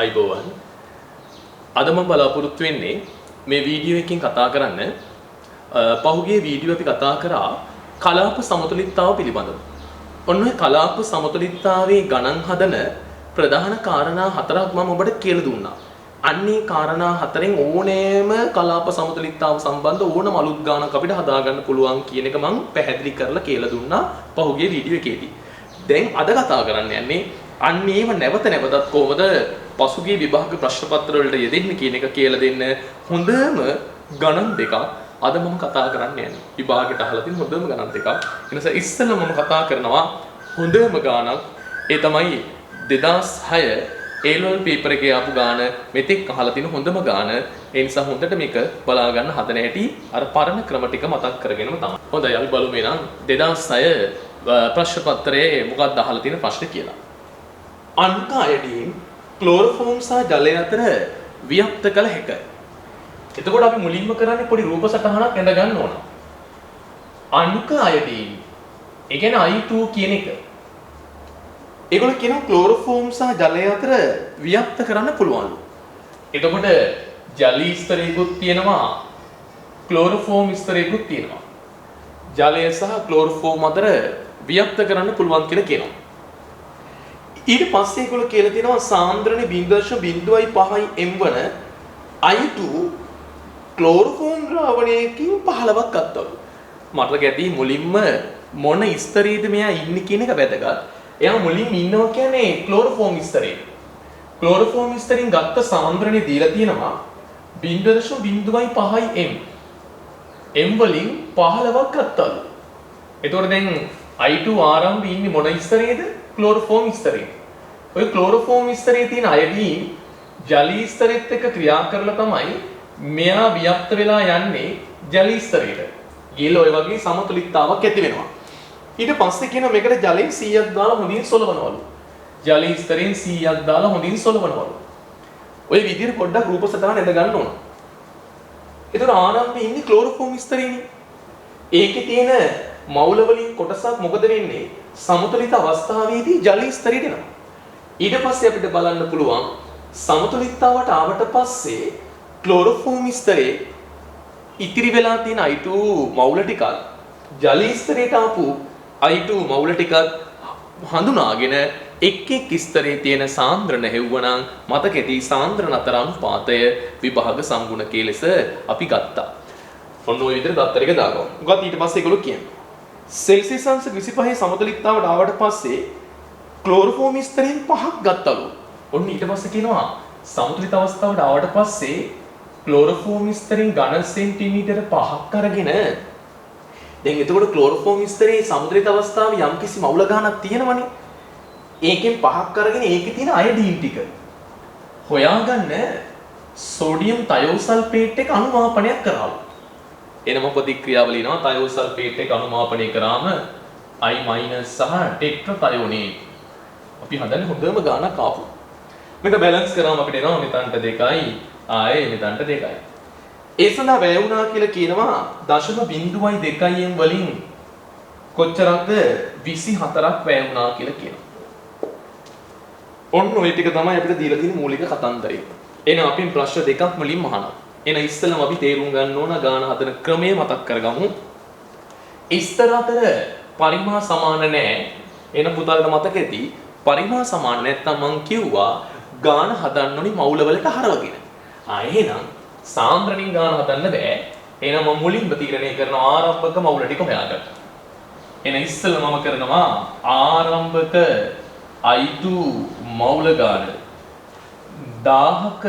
අයිබෝවන් අද මම බලාපොරොත්තු වෙන්නේ මේ වීඩියෝ එකකින් කතා කරන්න පහුගිය වීඩියෝ අපි කතා කරා කලාප සමතුලිතතාව පිළිබඳව. ඔන්න ඔය කලාප සමතුලිතතාවයේ ගණන් හදන ප්‍රධාන කාරණා හතරක් මම ඔබට කියලා දුන්නා. අන්නේ කාරණා හතරෙන් ඕනෑම කලාප සමතුලිතතාව සම්බන්ධ ඕනම අලුත් ගානක් අපිට හදාගන්න පුළුවන් කියන එක මම පැහැදිලි කරලා කියලා දුන්නා පහුගිය වීඩියෝ එකේදී. දැන් අද කතා කරන්න යන්නේ අන්නේම නැවත නැවතත් කොහොමද පසුගිය විභාග ප්‍රශ්න පත්‍ර වලට යෙදෙන්න කියන එක කියලා දෙන්න හොඳම ගණන් දෙකක් අද මම කතා කරන්න යන්නේ. විභාගයට අහලා තියෙන හොඳම ගණන් දෙකක්. ඒ නිසා ඉස්සෙල්ලා මම කතා කරනවා හොඳම ගානක්. ඒ තමයි 2006 A-level paper එකේ ආපු ගාන මෙතෙක් අහලා තියෙන හොඳම ගාන. ඒ නිසා හොඳට මේක බලා ගන්න හදන හැටි අර පරණ ක්‍රම ටික මතක් කරගෙනම තමයි. හොඳයි අපි බලමු එහෙනම් 2006 ප්‍රශ්න පත්‍රයේ මොකක්ද අහලා තියෙන ප්‍රශ්න කියලා. අන්ක අයඩින් ක්ලෝරෝෆෝම් සහ ජලය අතර වියක්ත කළ හැකියි. එතකොට අපි මුලින්ම කරන්නේ පොඩි රූප සටහනක් ඇඳ ගන්න ඕන. අන්ක අයඩින් ඒ කියන්නේ I2 කියන එක. ඒගොල්ලෝ කියනවා ක්ලෝරෝෆෝම් සහ ජලය අතර වියක්ත කරන්න පුළුවන්ලු. එතකොට ජලී ස්තරයකුත් තියෙනවා ක්ලෝරෝෆෝම් ස්තරයකුත් තියෙනවා. ජලය සහ ක්ලෝරෝෆෝම් අතර වියක්ත කරන්න පුළුවන් කියලා කියනවා. ඊට පස්සේ ඒගොල්ලෝ කියලා තියෙනවා සාන්ද්‍රණි 0.05 m වන I2 ක්ලෝරෝෆෝම් ද්‍රාවණයකින් 15ක් ගත්තලු. මතක ඇති මුලින්ම මොන ස්තරයේද මෙයා ඉන්නේ කියන එක වැදගත්. එයා මුලින්ම ඉන්නවා කියන්නේ ක්ලෝරෝෆෝම් ස්තරයේ. ක්ලෝරෝෆෝම් ස්තරෙන් ගත්ත සාන්ද්‍රණි දීලා තියෙනවා 0.05 m. m වලින් 15ක් ගත්තලු. එතකොට දැන් I2 ආරම්භ ඉන්නේ මොන ස්තරයේද? ක්ලෝරෝෆෝම් ස්තරයේ. ඔය ක්ලෝරෝෆෝම් ස්තරයේ තියෙන අයඩින් ජලී ස්තරෙත් එක්ක ක්‍රියා කරලා තමයි මෙයා වියක්ත වෙලා යන්නේ ජලී ස්තරයට. ඊළඟ ඔය වගේ සමතුලිතතාවක් ඇති වෙනවා. ඊට පස්සේ කියන මේකට ජලයෙන් 100ක් දාලා හොඳින් සොලවනවලු. ජලී ස්තරයෙන් 100ක් දාලා හොඳින් සොලවනවලු. ඔය විදිහට පොඩ්ඩක් රූප සටහන ඇඳ ගන්න ඕන. ඒතර ආරම්භයේ ඉන්නේ ක්ලෝරෝෆෝම් ස්තරයේනේ. ඒකේ තියෙන මවුල වලින් කොටසක් මොකද වෙන්නේ? සමතුලිත අවස්ථාවේදී ජලී ස්තරයට එනවා. ඊට පස්සේ අපිට බලන්න පුළුවන් සමතුලිතතාවට ආවට පස්සේ ක්ලෝරෝෆෝම් ස්තරයේ ඉතිරි වෙලා තියෙන I2 මවුල ටිකක් ජලී ස්තරයට ආපු I2 මවුල ටිකක් හඳුනාගෙන එක් එක් ස්තරයේ තියෙන සාන්ද්‍රණ හෙව්වනම් මතකෙදී සාන්ද්‍රණ අතර අනුපාතය විභාග සංගුණකයේ ලෙස අපි ගත්තා. ඔන්න ඔය විදිහට දත්තර එක දාගමු. මොකද ඊට පස්සේ ඒගොල්ලෝ කියන්නේ සෙල්සියස් අංශ 25 සමතුලිතතාවට ආවට පස්සේ ක්ලෝරෝෆෝම් ස්තරයෙන් 5ක් ගත්තලු. ඔන්න ඊට පස්සේ කියනවා සමතුලිත අවස්ථාවට ආවට පස්සේ ක්ලෝරෝෆෝම් ස්තරයෙන් ඝන සෙන්ටිමීටර 5ක් අරගෙන දැන් එතකොට ක්ලෝරෝෆෝම් ස්තරයේ සමතුලිත අවස්ථාවේ යම්කිසි මවුල ගානක් තියෙනවනේ. ඒකෙන් 5ක් අරගෙන ඒකේ තියෙන අයඩින් ටික හොයාගන්න සෝඩියම් තයෝසල්ෆේට් එක අනුමාපනයක් කරාලු. එනම ප්‍රතික්‍රියාවල එනවා තයෝසල්ෆේට් එක අනුමාපනය කරාම I- සහ ටෙට්‍රාතයෝනේට්. අපි හදන්නේ හොඳම ගානක් ආපු. මේක බැලන්ස් කරාම අපිට එනවා මෙතනට 2යි ආයේ මෙතනට 2යි. ඒ සඳහා වැය වුණා කියලා කියනවා 0.2 m වලින් කොච්චරක්ද 24ක් වැය වුණා කියලා කියනවා. ඔන්න ඔය ටික තමයි අපිට දීලා තියෙන මූලික කතන්දරය. එහෙනම් අපි ප්‍රශ්න දෙකක් මුලින්ම අහනවා. එහෙනම් ඉස්සෙල්ලාම අපි තේරුම් ගන්න ඕන ගාන හදන ක්‍රමය මතක් කරගමු. ස්තර අතර පරිමා සමාන නැහැ. එහෙනම් පුතාලට මතක ඇති පරිමා සමාන නැත්නම් මං කිව්වා ගාන හදන්න ඕනි මවුල වලට හරවගෙන. එහෙනම් සාන්ද්‍රණින් ගාන හදන්න බෑ. එහෙනම් මම මුලින්ම තීරණය කරනවා ආරම්භක මවුල ටික හොයාගන්න. එහෙනම් ඉස්සෙල්ලා මම කරනවා ආරම්භක I2 මවුල ගාන 1000ක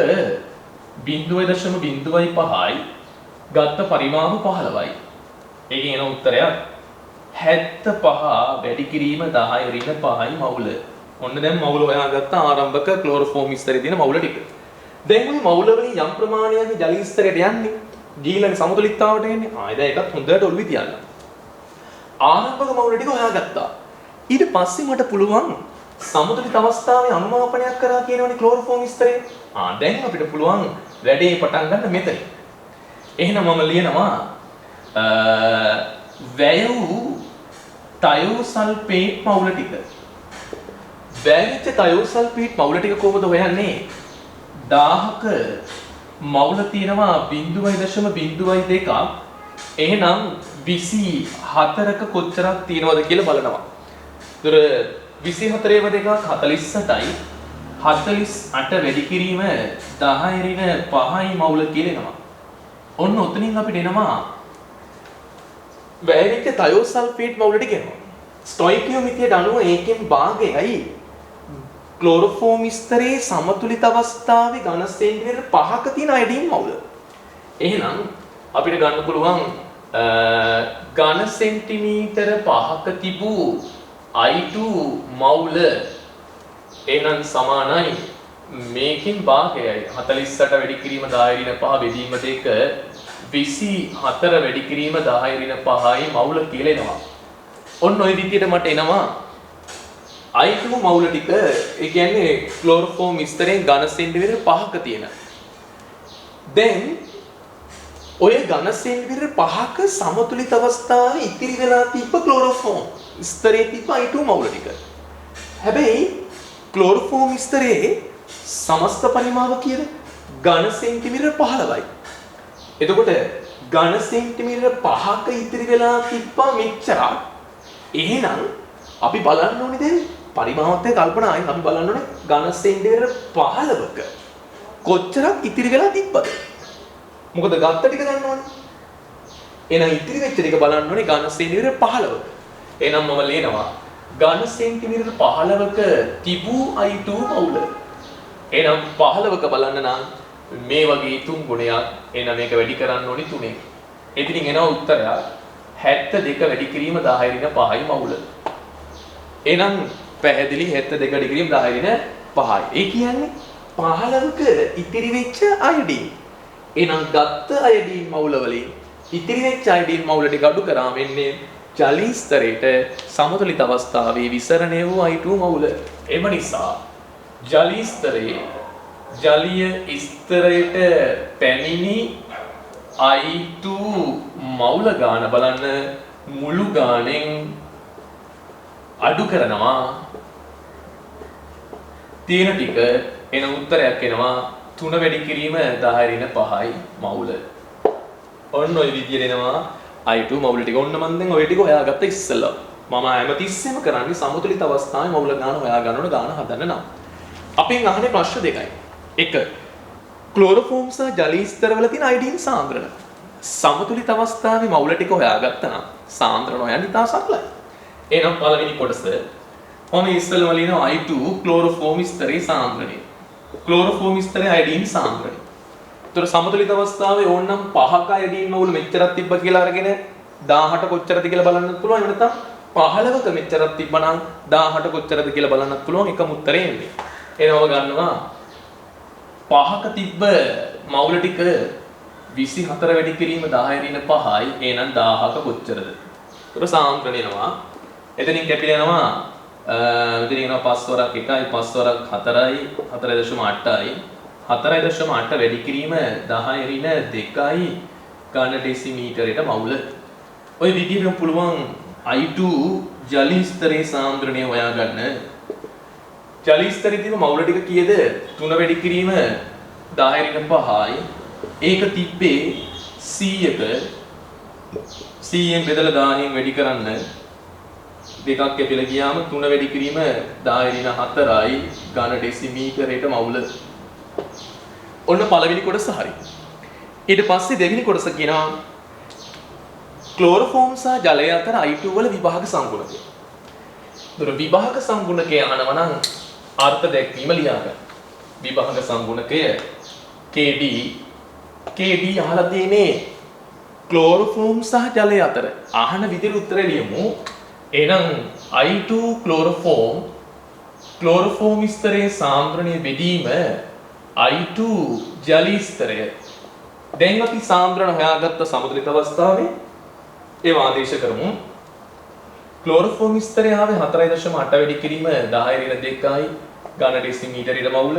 0.05යි ගත්ත පරිමාව 15යි. ඒකෙන් එන උත්තරයක් 75 වැඩි කිරීම 10 ඍණ 5යි මවුල. ඔන්න දැන් මවුල හොයාගත්ත ආරම්භක ක්ලෝරෝෆෝම් ස්තරයේ තියෙන මවුල ටික. දැන් මේ මවුල වලින් යම් ප්‍රමාණයක් ජලී ස්තරයට යන්නේ. ගිහිල්ලා සමතුලිතතාවට එන්නේ. දැන් ඒකත් හොඳට ඔළුවේ තියන්න. ආරම්භක මවුල ටික හොයාගත්තා. ඊට පස්සේ මට පුළුවන් සමතුලිත අවස්ථාවේ අනුමාපනයක් කරා කියනවනේ ක්ලෝරෝෆෝම් ස්තරේ. දැන් අපිට පුළුවන් වැඩේ පටන් ගන්න මෙතන. එහෙනම් මම ලියනවා වැය වූ තයෝසල්ෆේට් මවුල ටික. වැයවිච්ච තයෝසල්ෆේට් මවුල ටික කොහොමද හොයන්නේ? 1000ක මවුල තියෙනවා 0.02ක්. එහෙනම් 24ක කොච්චරක් තියෙනවද කියලා බලනවා. ඒතර 24ේව දෙකක් 48යි. 48 වැඩි කිරීම 10 ඍණ 5යි මවුල කියනවා. ඔන්න ඔතනින් අපිට එනවා වැයවිච්ච තයෝසල්ෆේට් මවුල ටික එනවා. ස්ටොයිකියෝමෙට්‍රියට අනුව ඒකෙන් භාගයයි ක්ලෝරෝෆෝම් ස්තරයේ සමතුලිත අවස්ථාවේ ඝන සෙන්ටිමීටර් 5ක තියෙන අයඩීන් මවුල. එහෙනම් අපිට ගන්න පුළුවන් ඝන සෙන්ටිමීටර 5ක තිබූ I2 මවුල එහෙනම් සමානයි මේකෙන් භාගයයි 48 වැඩි කිරීම 10 ඍණ 5 බෙදීම 2 24 වැඩි කිරීම 10 ඍණ 5යි මවුල කියලා එනවා. ඔන්න ඔය විදිහට මට එනවා I2 මවුල ටික ඒ කියන්නේ ක්ලෝරෝෆෝම් ස්තරයෙන් ඝන සෙන්ටිමීටර 5ක තියෙන. දැන් ඔය ඝන සෙන්ටිමීටර 5ක සමතුලිත අවස්ථාවේ ඉතිරි වෙලා තිබ්බ ක්ලෝරෝෆෝම් ස්තරයේ තිබ්බ I2 මවුල ටික. හැබැයි ක්ලෝරෝෆෝම් ස්තරයේ සමස්ත පරිමාව කීයද? ඝන සෙන්ටිමීටර 15යි. එතකොට ඝන සෙන්ටිමීටර 5ක ඉතිරි වෙලා තිබ්බා මෙච්චරක්. එහෙනම් අපි බලන්න ඕනේ දැන් පරිමාවත් එක්ක කල්පනායි අපි බලන්න ඕනේ ඝන සෙන්ටිමීටර 15ක කොච්චරක් ඉතිරි වෙලා තිබ්බද? මොකද ගත්ත ටික ගන්න ඕනේ. එහෙනම් ඉතිරි වෙච්ච ටික බලන්න ඕනේ ඝන සෙන්ටිමීටර 15ක. එහෙනම් මම ලියනවා ඝන සෙන්ටිමීටර 15ක තිබූ I2 මවුල. එහෙනම් 15ක බලන්න නම් මේ වගේ 3 ගුණයක් එහෙනම් මේක වැඩි කරන්න ඕනේ 3ෙන්. එතනින් එනවා උත්තරය 72 වැඩි කිරීම 10 ඍණ 5යි මවුල. එහෙනම් පැහැදිලි 72 වැඩි කිරීම 10 ඍණ 5යි. ඒ කියන්නේ 15ක ඉතිරි වෙච්ච අයඩීන්. එහෙනම් ගත්ත අයඩීන් මවුල වලින් ඉතිරි වෙච්ච අයඩීන් මවුල ටික අඩු කරාම වෙන්නේ ජලී ස්තරයට සමතුලිත අවස්ථාවේ විසරණය වූ I2 මවුල. එම නිසා ජලී ස්තරයේ ජලීය ස්තරයට පැමිණි I2 මවුල ගාන බලන්න මුළු ගානෙන් අඩු කරනවා තියෙන ටික එන උත්තරයක් එනවා 3 වැඩි කිරීම 10 ඍණ 5යි මවුල. ඔන්න ඔය විදියට එනවා I2 මවුල ටික. ඔන්න මම දැන් ඔය ටික හොයාගත්ත ඉස්සෙල්ලා. මම හැමතිස්සෙම කරන්නේ සමතුලිත අවස්ථාවේ මවුල ගාන හොයා ගන්න ඕන ගාන හදන්න නම්. අපෙන් අහන්නේ ප්‍රශ්න දෙකයි. 1 ක්ලෝරෝෆෝම් සහ ජලී ස්තරවල තියෙන අයඩීන් සාන්ද්‍රණ. සමතුලිත අවස්ථාවේ මවුල ටික හොයාගත්තා නම් සාන්ද්‍රණ හොයන්න ඉතා සරලයි. එහෙනම් පළවෙනි කොටස මම ඉස්සෙල්ලාම ලියනවා I2 ක්ලෝරෝෆෝම් ස්තරයේ සාන්ද්‍රණය. ක්ලෝරෝෆෝම් ස්තරයේ අයඩීන් සාන්ද්‍රණය. ඒතර සමතුලිත අවස්ථාවේ ඕනනම් 5ක අයඩීන් මවුල මෙච්චරක් තිබ්බ කියලා අරගෙන 18 කොච්චරද කියලා බලන්නත් පුළුවන්. එහෙම නැත්නම් 15ක මෙච්චරක් තිබ්බනම් 18 කොච්චරද කියලා බලන්නත් පුළුවන්. එකම උත්තරේ එන්නේ. එනව ගන්නවා 5ක තිබ්බ මවුල ටික 24 වැඩි කිරීම 10 ඍණ 5යි. එහෙනම් 1000ක කොච්චරද? ඒතර සාන්ද්‍රණය එනවා. එතනින් කැපිලා යනවා මෙතන එනවා 5 වරක් 1යි 5 වරක් 4යි 4.8යි 4.8 වැඩි කිරීම 10 ඍණ 2යි ඝන ඩෙසිමීටරයට මවුල. ඔය විදිහටම පුළුවන් I2 ජලී ස්තරයේ සාන්ද්‍රණය හොයාගන්න. ජලී ස්තරයේ තියෙන මවුල ටික කීයද? 3 වැඩි කිරීම 10 ඍණ 5යි. ඒක තිබ්බේ 100ක 100ෙන් බෙදලා 10න් වැඩි කරන්න දෙකක් කැපිලා ගියාම 3 වැඩි කිරීම 10 ඍණ 4යි ඝන ඩෙසිමීටරයට මවුල. ඔන්න පළවෙනි කොටස හරි. ඊට පස්සේ දෙවෙනි කොටස කියනවා ක්ලෝරෝෆෝම් සහ ජලය අතර I2 වල විභාග සංගුණකය. ඒතර විභාග සංගුණකය අහනවා නම් අර්ථ දැක්වීම ලියා ගන්න. විභාග සංගුණකය KD අහලා තියෙන්නේ ක්ලෝරෝෆෝම් සහ ජලය අතර. අහන විදිහට උත්තරය ලියමු. එහෙනම් I2 ක්ලෝරෝෆෝම් ස්තරයේ සාන්ද්‍රණය බෙදීම I2 ජලී ස්තරය. දැන් අපි සාන්ද්‍රණ හොයාගත්ත සමතුලිත අවස්ථාවේ ඒව ආදේශ කරමු. ක්ලෝරෝෆෝම් ස්තරය ආවේ 4.8 වැඩි කිරීම 10 ඍණ 2යි ඝන ඩෙසිමීටරයට මවුල.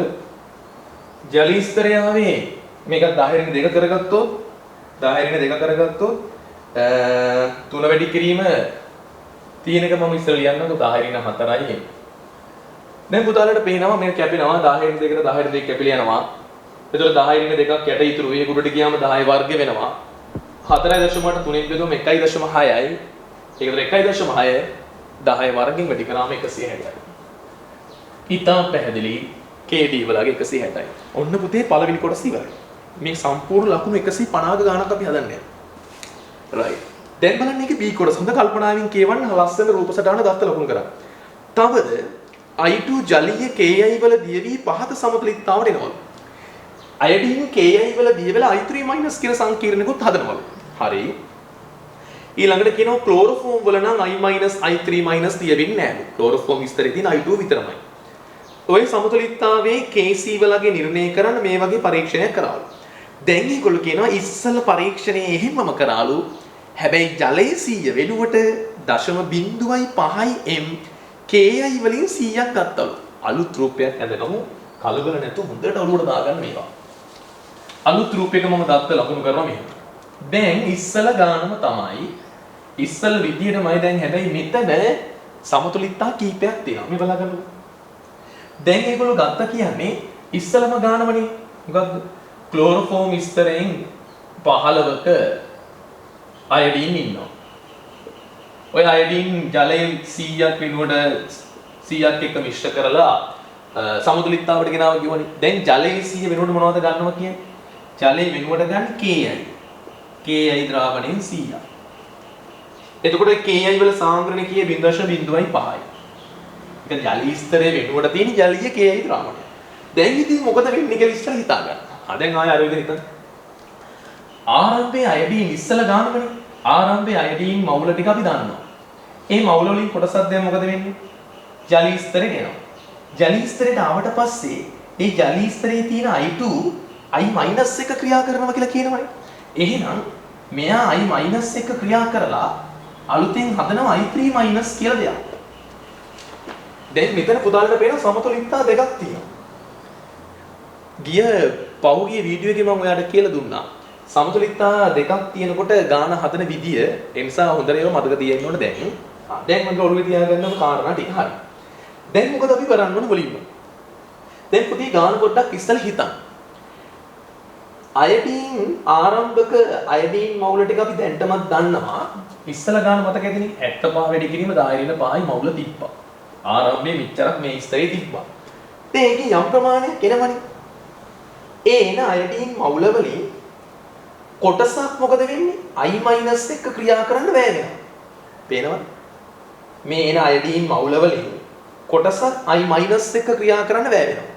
ජලී ස්තරය ආවේ මේක 10 ඍණ 2 කරගත්තොත් 10 ඍණ 2 කරගත්තොත් 3 වැඩි කිරීම තියෙනක මම ඉස්සෙල්ලා ලියන්නකො 10 ඍණ 4යි දැන් පුතාලට පේනවා මේ කැපෙනවා 10 න් 2කට 10 න් 2 කැපිලා යනවා. එතකොට 10 න් 2ක් යට ඉතුරු ඒ උඩට ගියාම 10 වර්ග වෙනවා. 4.8 3න් බෙදුවම 1.6යි. ඒකට 1.6 10 වර්ගෙන් වැඩි කරාම 160යි. ඉතාම පැහැදිලි KD වලගේ 160යි. ඔන්න පුතේ පළවෙනි කොටස ඉවරයි. මේ සම්පූර්ණ ලකුණු 150ක ගාණක් අපි හදන්නේ. right. දැන් බලන්න මේකේ B කොටස. හොඳ කල්පනාවෙන් කියවන්න ලස්සන රූප සටහන දත්ත ලකුණු කරා. තවද I2 ජලීය KI වල දියවි පහත සමතුලිතතාවට එනවලු. අයඩින් KI වල දිය වෙලා I3- කියන සංකීර්ණයකුත් හදනවලු. හරි. ඊළඟට කියනවා ක්ලෝරෝෆෝම් වල නම් I- I3- දිය වෙන්නේ නැහැ. ක්ලෝරෝෆෝම් විස්තරේ තියෙන I2 විතරමයි. ඔය සමතුලිතතාවයේ KC වලගේ නිර්ණය කරන්න මේ වගේ පරීක්ෂණයක් කරාලු. දැන් මේගොල්ලෝ කියනවා ඉස්සල පරීක්ෂණයේ එහෙමම කරාලු. හැබැයි ජලයේ 100 වෙනුවට 0.5 m KI වලින් 100ක් ගත්තලු. අලුත් රූපයක් ඇඳගමු. කලබල නැතුව හොඳට ඔළුවට දාගන්න මේවා. අලුත් රූපයක මම දත්ත ලකුණු කරනවා මෙහෙම. දැන් ඉස්සල ගානම තමයි. ඉස්සල විදියටමයි දැන් හැබැයි මෙතන සමතුලිතතා කීපයක් තියෙනවා. මේ බලගන්නකො. දැන් ඒගොල්ලෝ ගත්ත කියන්නේ ඉස්සලම ගානමනේ. මොකක්ද? ක්ලෝරෝෆෝම් විස්තරයෙන් 15ක අයඩින් ඉන්නවා. ඔය අයඩින් ජලයේ 100ක් වෙනුවට 100ක් එක්ක මිශ්‍ර කරලා සමතුලිතතාවට ගෙනාව කියවනේ. දැන් ජලයේ 100 වෙනුවට මොනවද ගන්නවා කියන්නේ? ජලයේ වෙනුවට ගන්න KI. KI ද්‍රාවණයෙන් 100ක්. එතකොට KI වල සාන්ද්‍රණය කීය 0.5යි. ඒක ජලීය ස්තරයේ වෙනුවට තියෙන ජලීය KI ද්‍රාවණය. දැන් ඉතින් මොකද වෙන්නේ කියලා ඉස්සර හිතා ගන්න. දැන් ආයෙ අර විදිහට හිතන්න. ආරම්භයේ අයඩින් ඉස්සලා ගන්නමනේ. ආරම්භයේ අයඩින් මවුල ටික අපි දන්නවා. ඒ මවුල වලින් කොටසක් දැන් මොකද වෙන්නේ? ජලීය ස්තරේ එනවා. ජලීය ස්තරයට ආවට පස්සේ ඒ ජලීය ස්තරයේ තියෙන I2 I- එක ක්‍රියා කරනවා කියලා කියනවනේ. එහෙනම් මෙයා I- එක ක්‍රියා කරලා අලුතෙන් හදනවා I3- කියලා දෙයක්. දැන් මෙතන පුතාලට පේන සමතුලිතතා දෙකක් තියෙනවා. පහුගිය වීඩියෝ එකේ මම ඔයාලට කියලා දුන්නා. සමතුලිතතා දෙකක් තියෙනකොට ගාන හදන විදිය ඒ නිසා හොඳට ඒවා මතක තියෙන්න ඕනේ දැන්. දැන් මම ඔළුවේ තියාගන්නම කාරණා ටික හරි. දැන් මොකද අපි කරන්න ඕනේ මුලින්ම? දැන් පුතේ ගාන පොඩ්ඩක් ඉස්සෙල්ලා හිතන්න. අයඩින් ආරම්භක අයඩින් මවුල ටික අපි දැන්ටමත් දන්නවා. ඉස්සෙල්ලා ගාන මතක ඇතිනේ 75 වැඩි කිරීම 10 5යි මවුල තිබ්බා. ආරම්භයේ මෙච්චරක් මේ ස්තරේ තිබ්බා. දැන් ඒකේ යම් ප්‍රමාණයක් එනවනේ. ඒ එන අයඩින් මවුල වලින් කොටසක් මොකද වෙන්නේ? I- එක ක්‍රියා කරන්න බෑ වෙනවා. පේනවද? මේ එන අයඩින් මවුල වලින් කොටසක් I- එක ක්‍රියා කරන්න බෑ වෙනවා.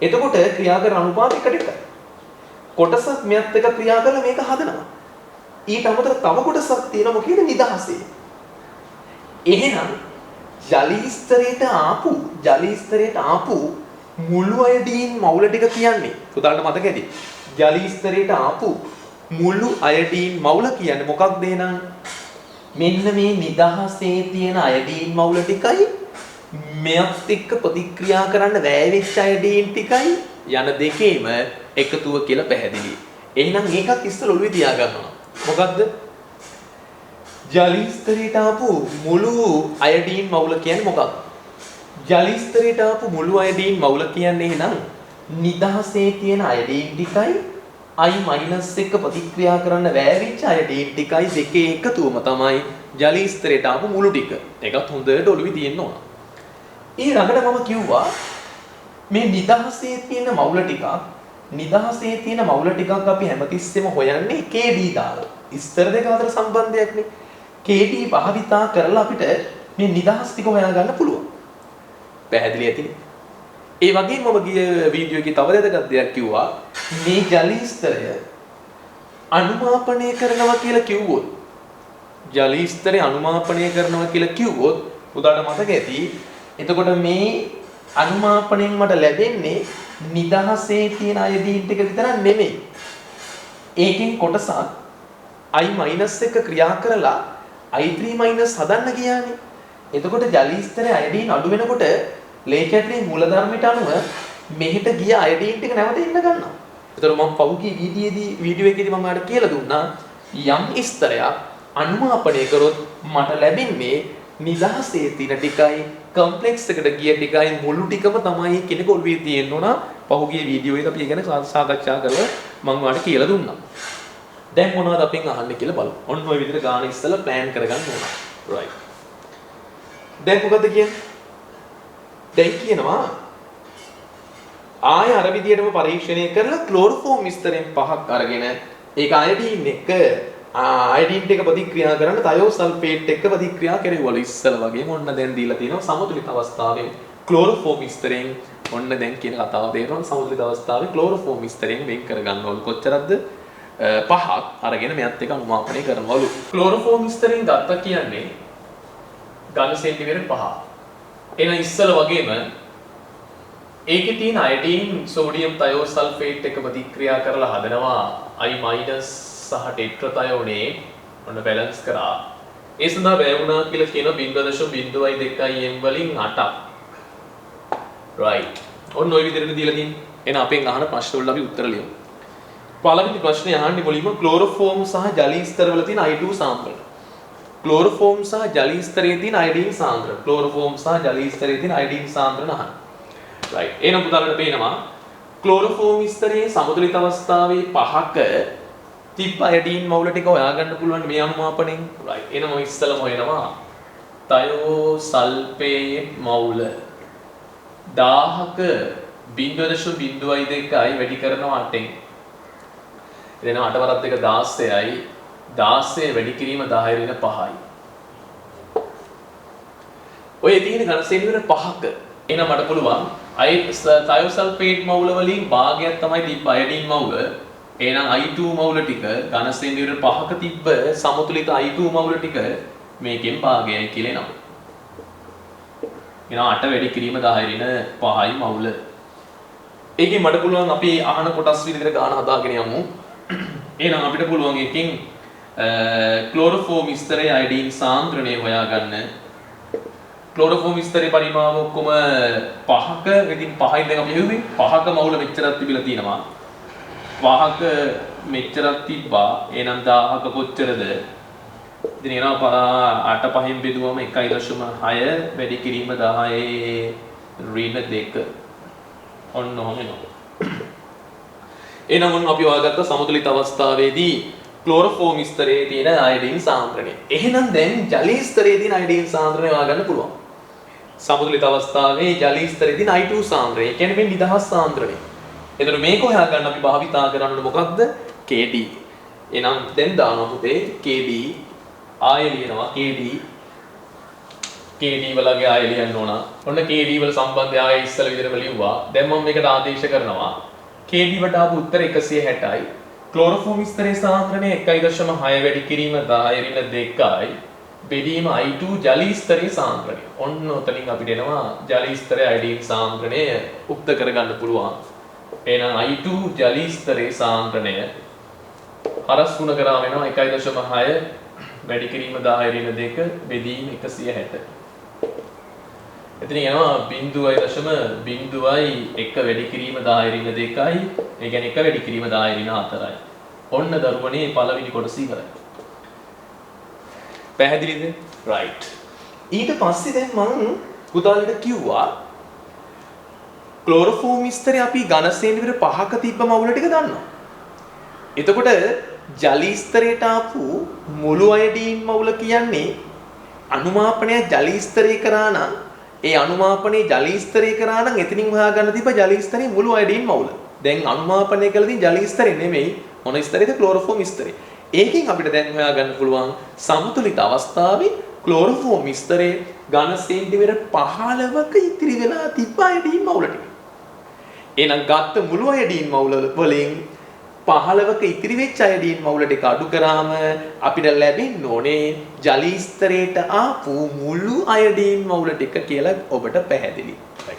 එතකොට ක්‍රියා කරන අනුපාත එකට එකයි. කොටසක් මෙයත් එක ක්‍රියා කරලා මේක හදනවා. ඊට අමතරව තව කොටසක් තියෙනවා මොකේද? නිදහසේ. එහෙනම් ජලීය ස්තරයට ආපු මුළු අයඩින් මවුල ටික කියන්නේ පුතාලට මතක ඇති. ජලීය ස්තරයට ආපු මුළු අයඩින් මවුල කියන්නේ මොකක්ද එහෙනම්? මෙන්න මේ නිදහසේ තියෙන අයඩින් මවුල ටිකයි මෙයත් එක්ක ප්‍රතික්‍රියා කරන්න වැය වෙච්ච අයඩින් ටිකයි යන දෙකේම එකතුව කියලා පැහැදිලි. එහෙනම් ඒකත් ඉස්සෙල්ලා ඔළුවේ තියා ගන්නවා. මොකද්ද? ජලීය ස්තරයට ආපු මුළු අයඩින් මවුල කියන්නේ මොකක්ද? ජලීය ස්තරයට ආපු මුළු අයඩින් මවුල කියන්නේ එහෙනම් නිදහසේ තියෙන අයඩින් ටිකයි I- එක ප්‍රතික්‍රියා කරන්න වැය වෙච්ච අයඩින් ටිකයි දෙකේ එකතුවම තමයි ජලීය ස්තරයට ආපු මුළු ටික. ඒකත් හොඳට ඔළුවේ තියෙන්න ඕන. ඊළඟට මම කිව්වා මේ නිදහසේ තියෙන මවුල ටිකක් අපි හැමතිස්සෙම හොයන්නේ KD දාලා. ස්තර දෙක අතර සම්බන්ධයක්නේ. KD භාවිතා කරලා අපිට මේ නිදහස් ටික හොයාගන්න පුළුවන්. පැහැදිලි ඇතිනේ. ඒ වගේම මම ගිය වීඩියෝ එකේ තව දෙයක් කිව්වා මේ ජලීය ස්තරය අනුමාපනය කරනවා කියලා කිව්වොත් උදාට මතක ඇති. එතකොට මේ අනුමාපණයෙන් මට ලැබෙන්නේ නිදහසේ තියෙන අයඩින් ටික විතරක් නෙමෙයි. ඒකෙන් කොටසක් I- එක ක්‍රියා කරලා I3- හදන්න ගියානේ. එතකොට ජලීය ස්තරයේ අයඩින් අඩු වෙනකොට ලේඛකයේ මූලධර්මයට අනුව මෙහෙට ගිය අයඩින් ටික නැවත එන්න ගන්නවා. ඒතර මම පහුගිය වීඩියෝ එකේදී මම ඔයාලට කියලා දුන්නා යම් ස්තරයක් අනුමාපනය කරොත් මට ලැබෙන්නේ නිදහසේ තියෙන ටිකයි කම්ප්ලෙක්ස් එකට ගිය ටිකයි මුළු ටිකම තමයි කෙනෙක් ඔළුවේ තියෙන්න ඕන. පහුගිය වීඩියෝ එකේ අපි ඒ ගැන සාකච්ඡා කරලා මම ඔයාලට කියලා දුන්නා. දැන් මොනවද අපෙන් අහන්නේ කියලා බලමු. ඔන්න ඔය විදිහට ගාන ඉස්සලා ප්ලෑන් කරගන්න ඕන. right. දැන් මොකද කියන්නේ? දැන් කියනවා ආය අර විදිහටම පරීක්ෂණය කරලා ක්ලෝරෝෆෝම් විස්තරෙන් 5ක් අරගෙන ඒක අයඩීන් එක අයඩීන් එක ප්‍රතික්‍රියා කරන්න තයෝසල්ෆේට් එක්ක ප්‍රතික්‍රියා කෙරෙව්වලු ඉස්සල වගේම ඔන්න දැන් දීලා තියෙනවා සමතුලිත අවස්ථාවේ ක්ලෝරෝෆෝම් විස්තරෙන් ඔන්න දැන් කියන කතාව තේරෙනවා සමතුලිත අවස්ථාවේ ක්ලෝරෝෆෝම් විස්තරෙන් වෙන් කරගන්න ඕන කොච්චරද 5ක් අරගෙන මෙයත් එක අනුමාපනය කරනවලු ක්ලෝරෝෆෝම් විස්තරෙන් ගත්තා කියන්නේ ඝන සෙන්ටිමීටර් 5 එන ඉස්සල වගේම ඒකේ තියෙන අයඩීන් සෝඩියම් තයෝසල්ෆේට් එක ප්‍රතික්‍රියා කරලා හදනවා I- සහ ටෙට්‍රාතයෝනේ ඔන්න බැලන්ස් කරා. ඒ සඳහා වැය වුණා කියලා කියන 0.02 m වලින් 8ක්. right. ඔන්න ওই විදිහට දීලා තියෙන්නේ. එන අපෙන් අහන ප්‍රශ්න වලට අපි උත්තර ලියමු. පළවෙනි ප්‍රශ්නේ අහන්නේ මුලින්ම ක්ලෝරෝෆෝම් සහ ජලී ස්තර වල තියෙන I2 සාන්ද්‍රණය. ක්ලෝරෝෆෝම් සහ ජලී ස්තරයේ තියෙන අයඩීන් සාන්ද්‍රණය. ක්ලෝරෝෆෝම් සහ ජලී ස්තරයේ තියෙන අයඩීන් සාන්ද්‍රණය අහන්න. right. එනම් පුතාලට පේනවා ක්ලෝරෝෆෝම් ස්තරයේ සමතුලිත අවස්ථාවේ 5ක තිබ්බ අයඩීන් මවුල ටික හොයාගන්න පුළුවන් මේ අනුමාපණයෙන්. right. එනම ඉස්සලම හොයනවා තයෝසල්ෆේට් මවුල 1000ක 0.02යි වැඩි කරනවා 8ෙන්. එතන 8 වරක් දෙක 16යි 16 වැඩි කිරීම 10 ඍණ 5යි. ඔය තියෙන ඝන සෙන්ටිමීටර 5ක එහෙනම් මට පුළුවන් තයෝසල්ෆේට් මවුල වලින් භාගයක් තමයි තිබ්බ අයඩීන් මවුල. එහෙනම් I2 මවුල ටික ඝන සෙන්ටිමීටර 5ක තිබ්බ සමතුලිත I2 මවුල ටික මේකෙන් භාගයයි කියලා එනවා. එහෙනම් 8 වැඩි කිරීම 10 ඍණ 5යි මවුල. ඒකෙන් මට පුළුවන් අපි අහන කොටස් විදිහට ගාන හදාගෙන යමු. එහෙනම් අපිට පුළුවන් එකකින් ක්ලෝරෝෆෝම් ස්තරයේ අයඩීන් සාන්ද්‍රණය හොයාගන්න. ක්ලෝරෝෆෝම් ස්තරයේ පරිමාව ඔක්කොම 5ක ඉතින් 5යි දැන් අපි හෙව්වේ 5ක මවුල මෙච්චරක් තිබිලා තියෙනවා. 5ක මෙච්චරක් තිබ්බා. එහෙනම් 1000ක කොච්චරද? ඉතින් එනවා 8 5න් බෙදුවම 1.6 වැඩි කිරීම 10 ඍණ 2. ඔන්න ඔහොම එනවා. එනමුත් අපි හොයාගත්ත සමතුලිත අවස්ථාවේදී ක්ලෝරෝෆෝම් ස්තරයේ තියෙන අයඩීන් සාන්ද්‍රණය. එහෙනම් දැන් ජලී ස්තරයේ තියෙන අයඩීන් සාන්ද්‍රණය හොයාගන්න පුළුවන්. සමතුලිත අවස්ථාවේ ජලී ස්තරයේ තියෙන I2 සාන්ද්‍රණය. ඒ කියන්නේ මේ නිදහස් සාන්ද්‍රණය. එතකොට මේක හොයාගන්න අපි භාවිතා කරන්නේ මොකක්ද? KD. එහෙනම් දැන් දානවා පුතේ KD ආයෙ ලියනවා KD වලගේ ආයෙ ලියන්න ඕන. ඔන්න KD වල සම්බන්ධය ආයෙ ඉස්සල විදිහටම ලිව්වා. දැන් මම මේකට ආදේශ කරනවා. KD වලට ආපු උත්තර 160යි. ක්ලෝරෝෆෝම් ස්තරයේ සාන්ද්‍රණය 1.6 වැඩි කිරීම 10 ඍණ 2යි. බෙදීම I2 ජලී ස්තරයේ සාන්ද්‍රණය. ඔන්න ඔතනින් අපිට එනවා ජලී ස්තරයේ අයඩීන් සාන්ද්‍රණය උක්ත කරගන්න පුළුවන්. එහෙනම් I2 ජලී ස්තරයේ සාන්ද්‍රණය හරස් ගුණ කරා වෙනවා 1.6 වැඩි කිරීම 10 ඍණ 2 බෙදීම 160. එතන යනවා 0.01 වැඩි කිරීම 10 ඍණ 2යි. ඒ කියන්නේ 1 වැඩි කිරීම 10 ඍණ 4යි. ඔන්න දරුවනේ පළවෙනි කොටස ඉවරයි. පැහැදිලිද? right. ඊට පස්සේ දැන් මම පුතාලට කිව්වා ක්ලෝරෝෆෝම් ස්තරය අපි ඝන සෙන්ටිමීටර 5ක තිබ්බ මවුල ටික දන්නවා. එතකොට ජලී ස්තරයට ආපු මුළු අයඩීන් මවුල කියන්නේ අනුමාපනය ජලී ස්තරය කරා නම් ඒ අනුමාපනයේ ජලී ස්තරය කරා නම් එතනින් හොයාගන්න තිබ්බ ජලී ස්තරයේ මුළු අයඩීන් මවුල. දැන් අනුමාපනය කළ තියෙන ජලී ස්තරය නෙමෙයි මොන ස්තරයේද ක්ලෝරෝෆෝම් ස්තරය. ඒකෙන් අපිට දැන් හොයාගන්න පුළුවන් සමතුලිත අවස්ථාවේ ක්ලෝරෝෆෝම් ස්තරයේ ඝන සෙන්ටිමීටර 15ක ඉතිරි වෙලා තිබ්බ අයඩීන් මවුල ටික. එහෙනම් ගත්ත මුළු අයඩීන් මවුල වලින් 15ක ඉතිරි වෙච්ච අයඩීන් මවුල ටික අඩු කරාම අපිට ලැබෙන්න ඕනේ ජලී ස්තරයට ආපු මුළු අයඩීන් මවුල ටික කියලා ඔබට පැහැදිලි.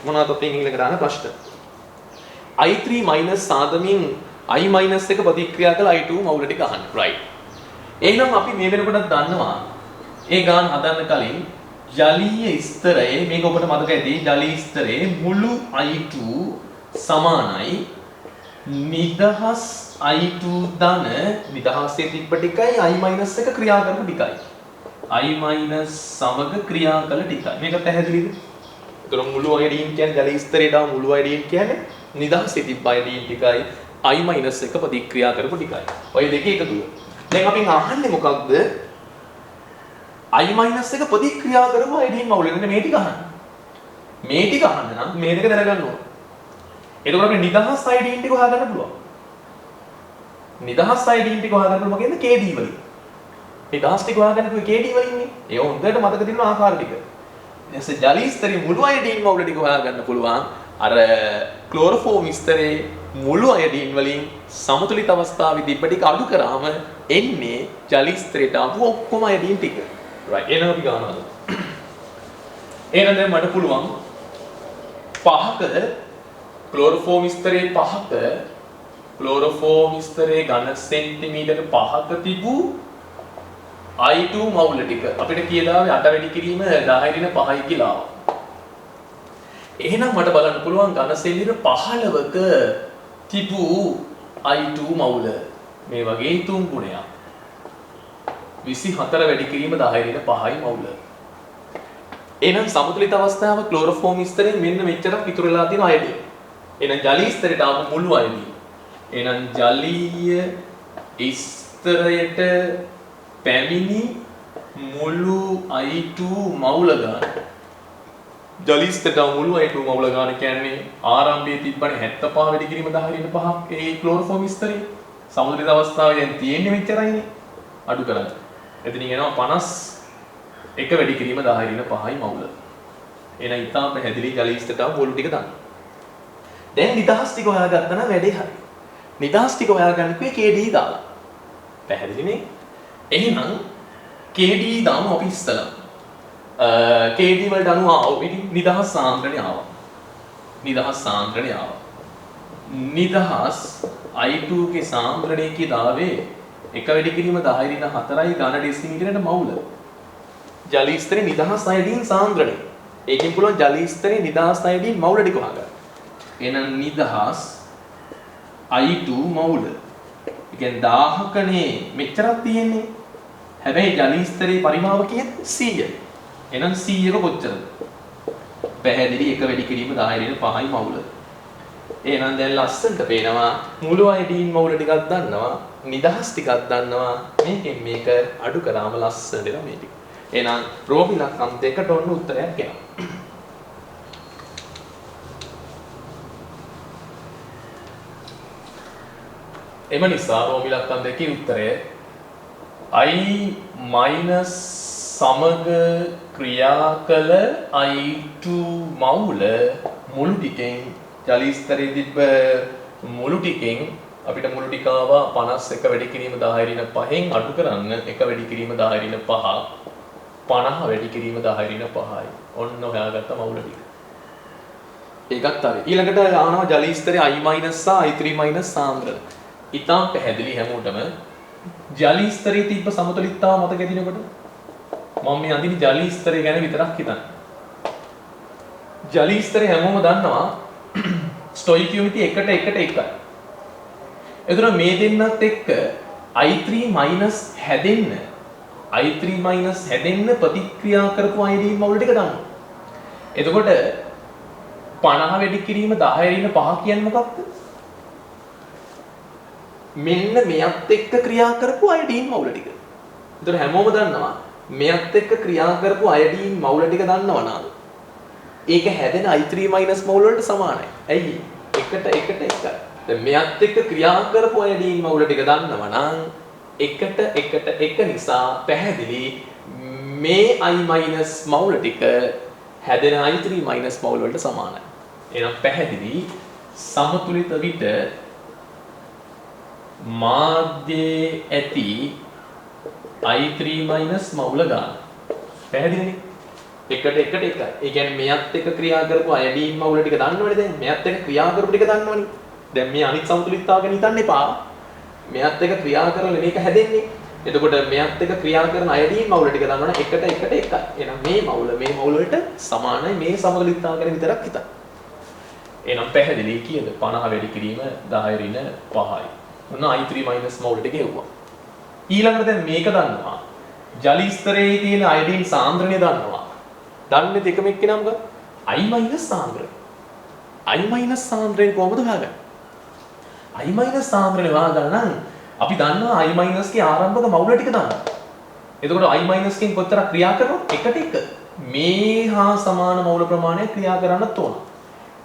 මොනවද අපෙන් ඊළඟට අහන ප්‍රශ්න? I3- සාදමින් I- එක ප්‍රතික්‍රියා කළ I2 මවුල ටික අහන්න. right. එහෙනම් අපි මේ වෙනකොටත් දන්නවා ඒ ගාන හදන්න කලින් ජලීය ස්තරයේ මේක ඔබට මතක ඇති ජලී ස්තරයේ මුළු I2 සමානයි නිදහස් I2 ධන නිදහසේ තිබ්බ ටිකයි I- එක ක්‍රියා කරපු ටිකයි. I- සමග ක්‍රියා කළ ටිකයි. මේක පැහැදිලිද? ඒතර මුළු අයඩීන් කියන්නේ ජල ස්තරයට මුළු අයඩීන් කියන්නේ නිදහසේ තිබ්බ අයඩීන් ටිකයි I- එක ප්‍රතික්‍රියා කරපු ටිකයි. ඔය දෙකේ එකතුව. දැන් අපි අහන්නේ මොකක්ද? I- එක ප්‍රතික්‍රියා කරපු අයඩීන් මවුල. මෙන්න මේ ටික අහන්න. මේ ටික අහන්න නම් මේ දෙක දැනගන්න ඕන. එතකොට අපිට නිදහස් අයඩීන් ටික හොයාගන්න පුළුවන්. නිදහස් අයඩීන් ටික හොයාගන්න පුළුවන් මොකෙන්ද? KD වලින්. නිදහස් ටික හොයාගන්න පුළුවන් KD වලින් නේ. ඒ හොඳට මතක තියෙන ආකාර ටික. ඊට ජල ස්තරයේ මුළු අයඩීන් මවුල ටික හොයාගන්න පුළුවන්. අර ක්ලෝරෝෆෝම් ස්තරයේ මුළු අයඩීන් වලින් සමතුලිත අවස්ථාවේ තිබ්බ ටික අඩු කරාම එන්නේ ජල ස්තරයට ආපු ඔක්කොම අයඩීන් ටික. right එහෙනම් අපි ගන්නවා. එහෙනම් දැන් මට පුළුවන් පහක ක්ලෝරෝෆෝම් ස්තරයේ පහක ක්ලෝරෝෆෝම් ස්තරයේ ඝන සෙන්ටිමීටර 5ක තිබූ I2 මවුල ටික අපිට කියලා 8 වැඩි කිරීම 10^5 කියලා ආවා. එහෙනම් මට බලන්න පුළුවන් ඝන සෙන්ටිමීටර 15ක තිබූ I2 මවුල මේ වගේ තුන් ගුණයක්. 24 වැඩි කිරීම 10^5 මවුල. එහෙනම් සමතුලිත අවස්ථාව ක්ලෝරෝෆෝම් ස්තරයෙන් මෙන්න මෙච්චරක් ඉතුරු වෙලා තියෙන අයඩීන්. එහෙනම් ජලීය ස්තරයට ආපු මුළු අයඩීන්. එහෙනම් ජලීය ස්තරයට පැමිණි මුළු I2 මවුල ගන්න. ජලීය ස්තරයට මුළු I2 මවුල ගන්න කියන්නේ ආරම්භයේ තිබ්බනේ 75 වැඩි කිරීම 10^5 ඒ ක්ලෝරෝෆෝම් ස්තරේ. සමතුලිත අවස්ථාවේ දැන් තියෙන්නේ මෙච්චරයිනේ. අඩු කරන්න. එතනින් එනවා 51 වැඩි කිරීම 10^5 මවුල. එහෙනම් ඊටාම පැහැදිලි ජලීය ස්තරයට මුළු ටික දාන්න. දැන් නිදහස් ටික හොයාගත්තා නම් වැඩේ හරි. නිදහස් ටික හොයාගන්න කිව්වේ KD දාලා. පැහැදිලිනේ? එහෙනම් KD දාමු අපි ඉස්සලා. KD වලට අනුව ආව ඉතින් නිදහස් සාන්ද්‍රණය ආවා. නිදහස් සාන්ද්‍රණය ආවා. නිදහස් I2 ගේ සාන්ද්‍රණය කිදාවේ 1 වැඩි කිරීම 10^4 ඝන ඩෙසිමීටරයට මවුල. ජලීය ස්තරේ නිදහස් අයඩීන් සාන්ද්‍රණය. ඒකෙන් පුළුවන් ජලීය ස්තරේ නිදහස් අයඩීන් මවුල ටික හොයාගන්න. එහෙනම් නිදහස් I2 මවුල. ඒ කියන්නේ 1000කනේ මෙච්චරක් තියෙන්නේ. හැබැයි ජලීය ස්තරේ පරිමාව කීයද? 100. එහෙනම් 100ක කොච්චරද? පැහැදිලි 1 වැඩි කිරීම 10^5 මවුල. එහෙනම් දැන් ලස්සනට පේනවා මුළු අයඩීන් මවුල ටිකක් දන්නවා. නිදහස් ටිකක් දන්නවා. මේකෙන් මේක අඩු කරාම ලස්සනට එනවා මේ ටික. එහෙනම් රෝමි ලක්කම් දෙකට ඔන්න උත්තරයක් එනවා. එම නිසා රෝමි ලක්කම් දෙකේ උත්තරය I- සමග ක්‍රියා කළ I2 මවුල මුළු ටිකෙන් ජලීය ස්තරයේ තිබ්බ මුළු ටිකෙන් අපිට මුළු ටික ආවා 51 වැඩි කිරීම 10^5න් අඩු කරන්න 1 වැඩි කිරීම 10^5 50 වැඩි කිරීම 10^5යි. ඔන්න හොයාගත්ත මවුල ටික. ඒකත් හරි. ඊළඟට ආනවා ජලීය ස්තරයේ I- සහ I3- සාන්ද්‍රණ. ඉතාම පැහැදිලි හැමෝටම ජලීය ස්තරයේ තිබ්බ සමතුලිතතාව මතක ඇතිනකොට මම මේ අඳින ජලීය ස්තරය ගැන විතරක් හිතන්න. ජලීය ස්තරය හැමෝම දන්නවා ස්ටොයිකියොමිටි 1:1:1. එතන මේ දෙන්නත් එක්ක I3- හැදෙන්න I3- හැදෙන්න ප්‍රතික්‍රියා කරපු අයඩීන් මවුල ටික දාන්න. එතකොට 50 වැඩි කිරීම 10^5 කියන්නේ මොකක්ද? මෙන්න මෙයත් එක්ක ක්‍රියා කරපු අයඩීන් මවුල ටික. එතකොට හැමෝම දන්නවා මෙයත් එක්ක ක්‍රියා කරපු අයඩීන් මවුල ටික දන්නවා නේද? ඒක හැදෙන I3- මවුල වලට සමානයි. ඇයි? 1:1:1. දැන් මෙයත් එක්ක ක්‍රියා කරපු අයඩීන් මවුල ටික දන්නවා නම් 1:1:1 නිසා පැහැදිලි මේ I- මවුල ටික හැදෙන I3- මවුල වලට සමානයි. එහෙනම් පැහැදිලි සමතුලිත විට මාධ්‍යයේ ඇති I3- මවුල ගන්න. පැහැදිලිනේ? 1:1:1. ඒ කියන්නේ මෙයත් එක්ක ක්‍රියා කරපු අයඩීන් මවුල ටික දන්නවනේ දැන්. මෙයත් එක්ක ක්‍රියා කරපු ටික දන්නවනේ. දැන් මේ අනිත් සමතුලිතතාව ගැන හිතන්න එපා. මෙයත් එක්ක ක්‍රියා කරලා මේක හැදෙන්නේ. එතකොට මෙයත් එක්ක ක්‍රියා කරන අයඩීන් මවුල ටික දන්නවනේ 1:1:1. එහෙනම් මේ මවුල වලට සමානයි මේ සමතුලිතතාව ගැන විතරක් හිතන්න. එහෙනම් පැහැදිලි කීයද? 50 වැඩි කිරීම 10^5යි. ඔන්න I3- මවුල ටික හෙව්වා. ඊළඟට දැන් මේක දන්නවා. ජල ස්තරයේ තියෙන අයඩීන් සාන්ද්‍රණය දන්නවා. දන්නේ දෙකම එක්කෙනා මොකද? I- සාන්ද්‍රණය. I- සාන්ද්‍රණය කොහොමද හොයාගන්නේ? I- සාන්ද්‍රණය හොයාගන්න නම් අපි දන්නවා I- ගේ ආරම්භක මවුල ටික දන්නවා. එතකොට I- කින් කොච්චර ක්‍රියා කරනවද? එකට එක. මේ හා සමාන මවුල ප්‍රමාණය ක්‍රියා කරන්නත් ඕන.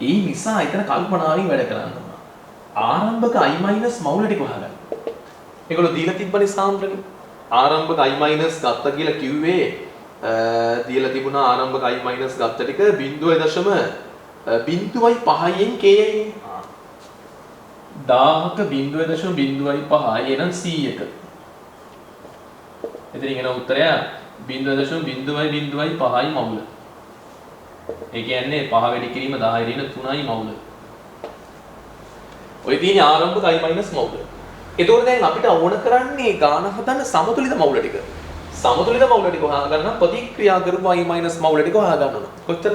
ඒ නිසා එතන කල්පනාවෙන් වැඩ කරන්න ඕන. ආරම්භක I- මවුල ටික හොයාගන්න. ඒගොල්ලෝ දීලා තිබ්බනේ සාන්ද්‍රණය. ආරම්භක I- ගත්ත කියලා කිව්වේ දීලා තිබුණා ආරම්භක I- ගත්ත ටික 0.05න් Ki නේ. 1000ක 0.05 එනම් 100ක. එතනින් එන උත්තරය 0.05යි මවුල. ඒ කියන්නේ 5 වැඩි කිරීම 10 ඍණ 3යි මවුල. ඔය තියෙන ආරම්භක I- මවුල. ඒතකොට දැන් අපිට ඕන කරන්නේ ගාන හදන්න සමතුලිත මවුල ටික. සමතුලිත මවුල ටික හොයාගන්න ප්‍රතික්‍රියා කරපු I- මවුල ටික හොයාගන්න ඕන. කොච්චර?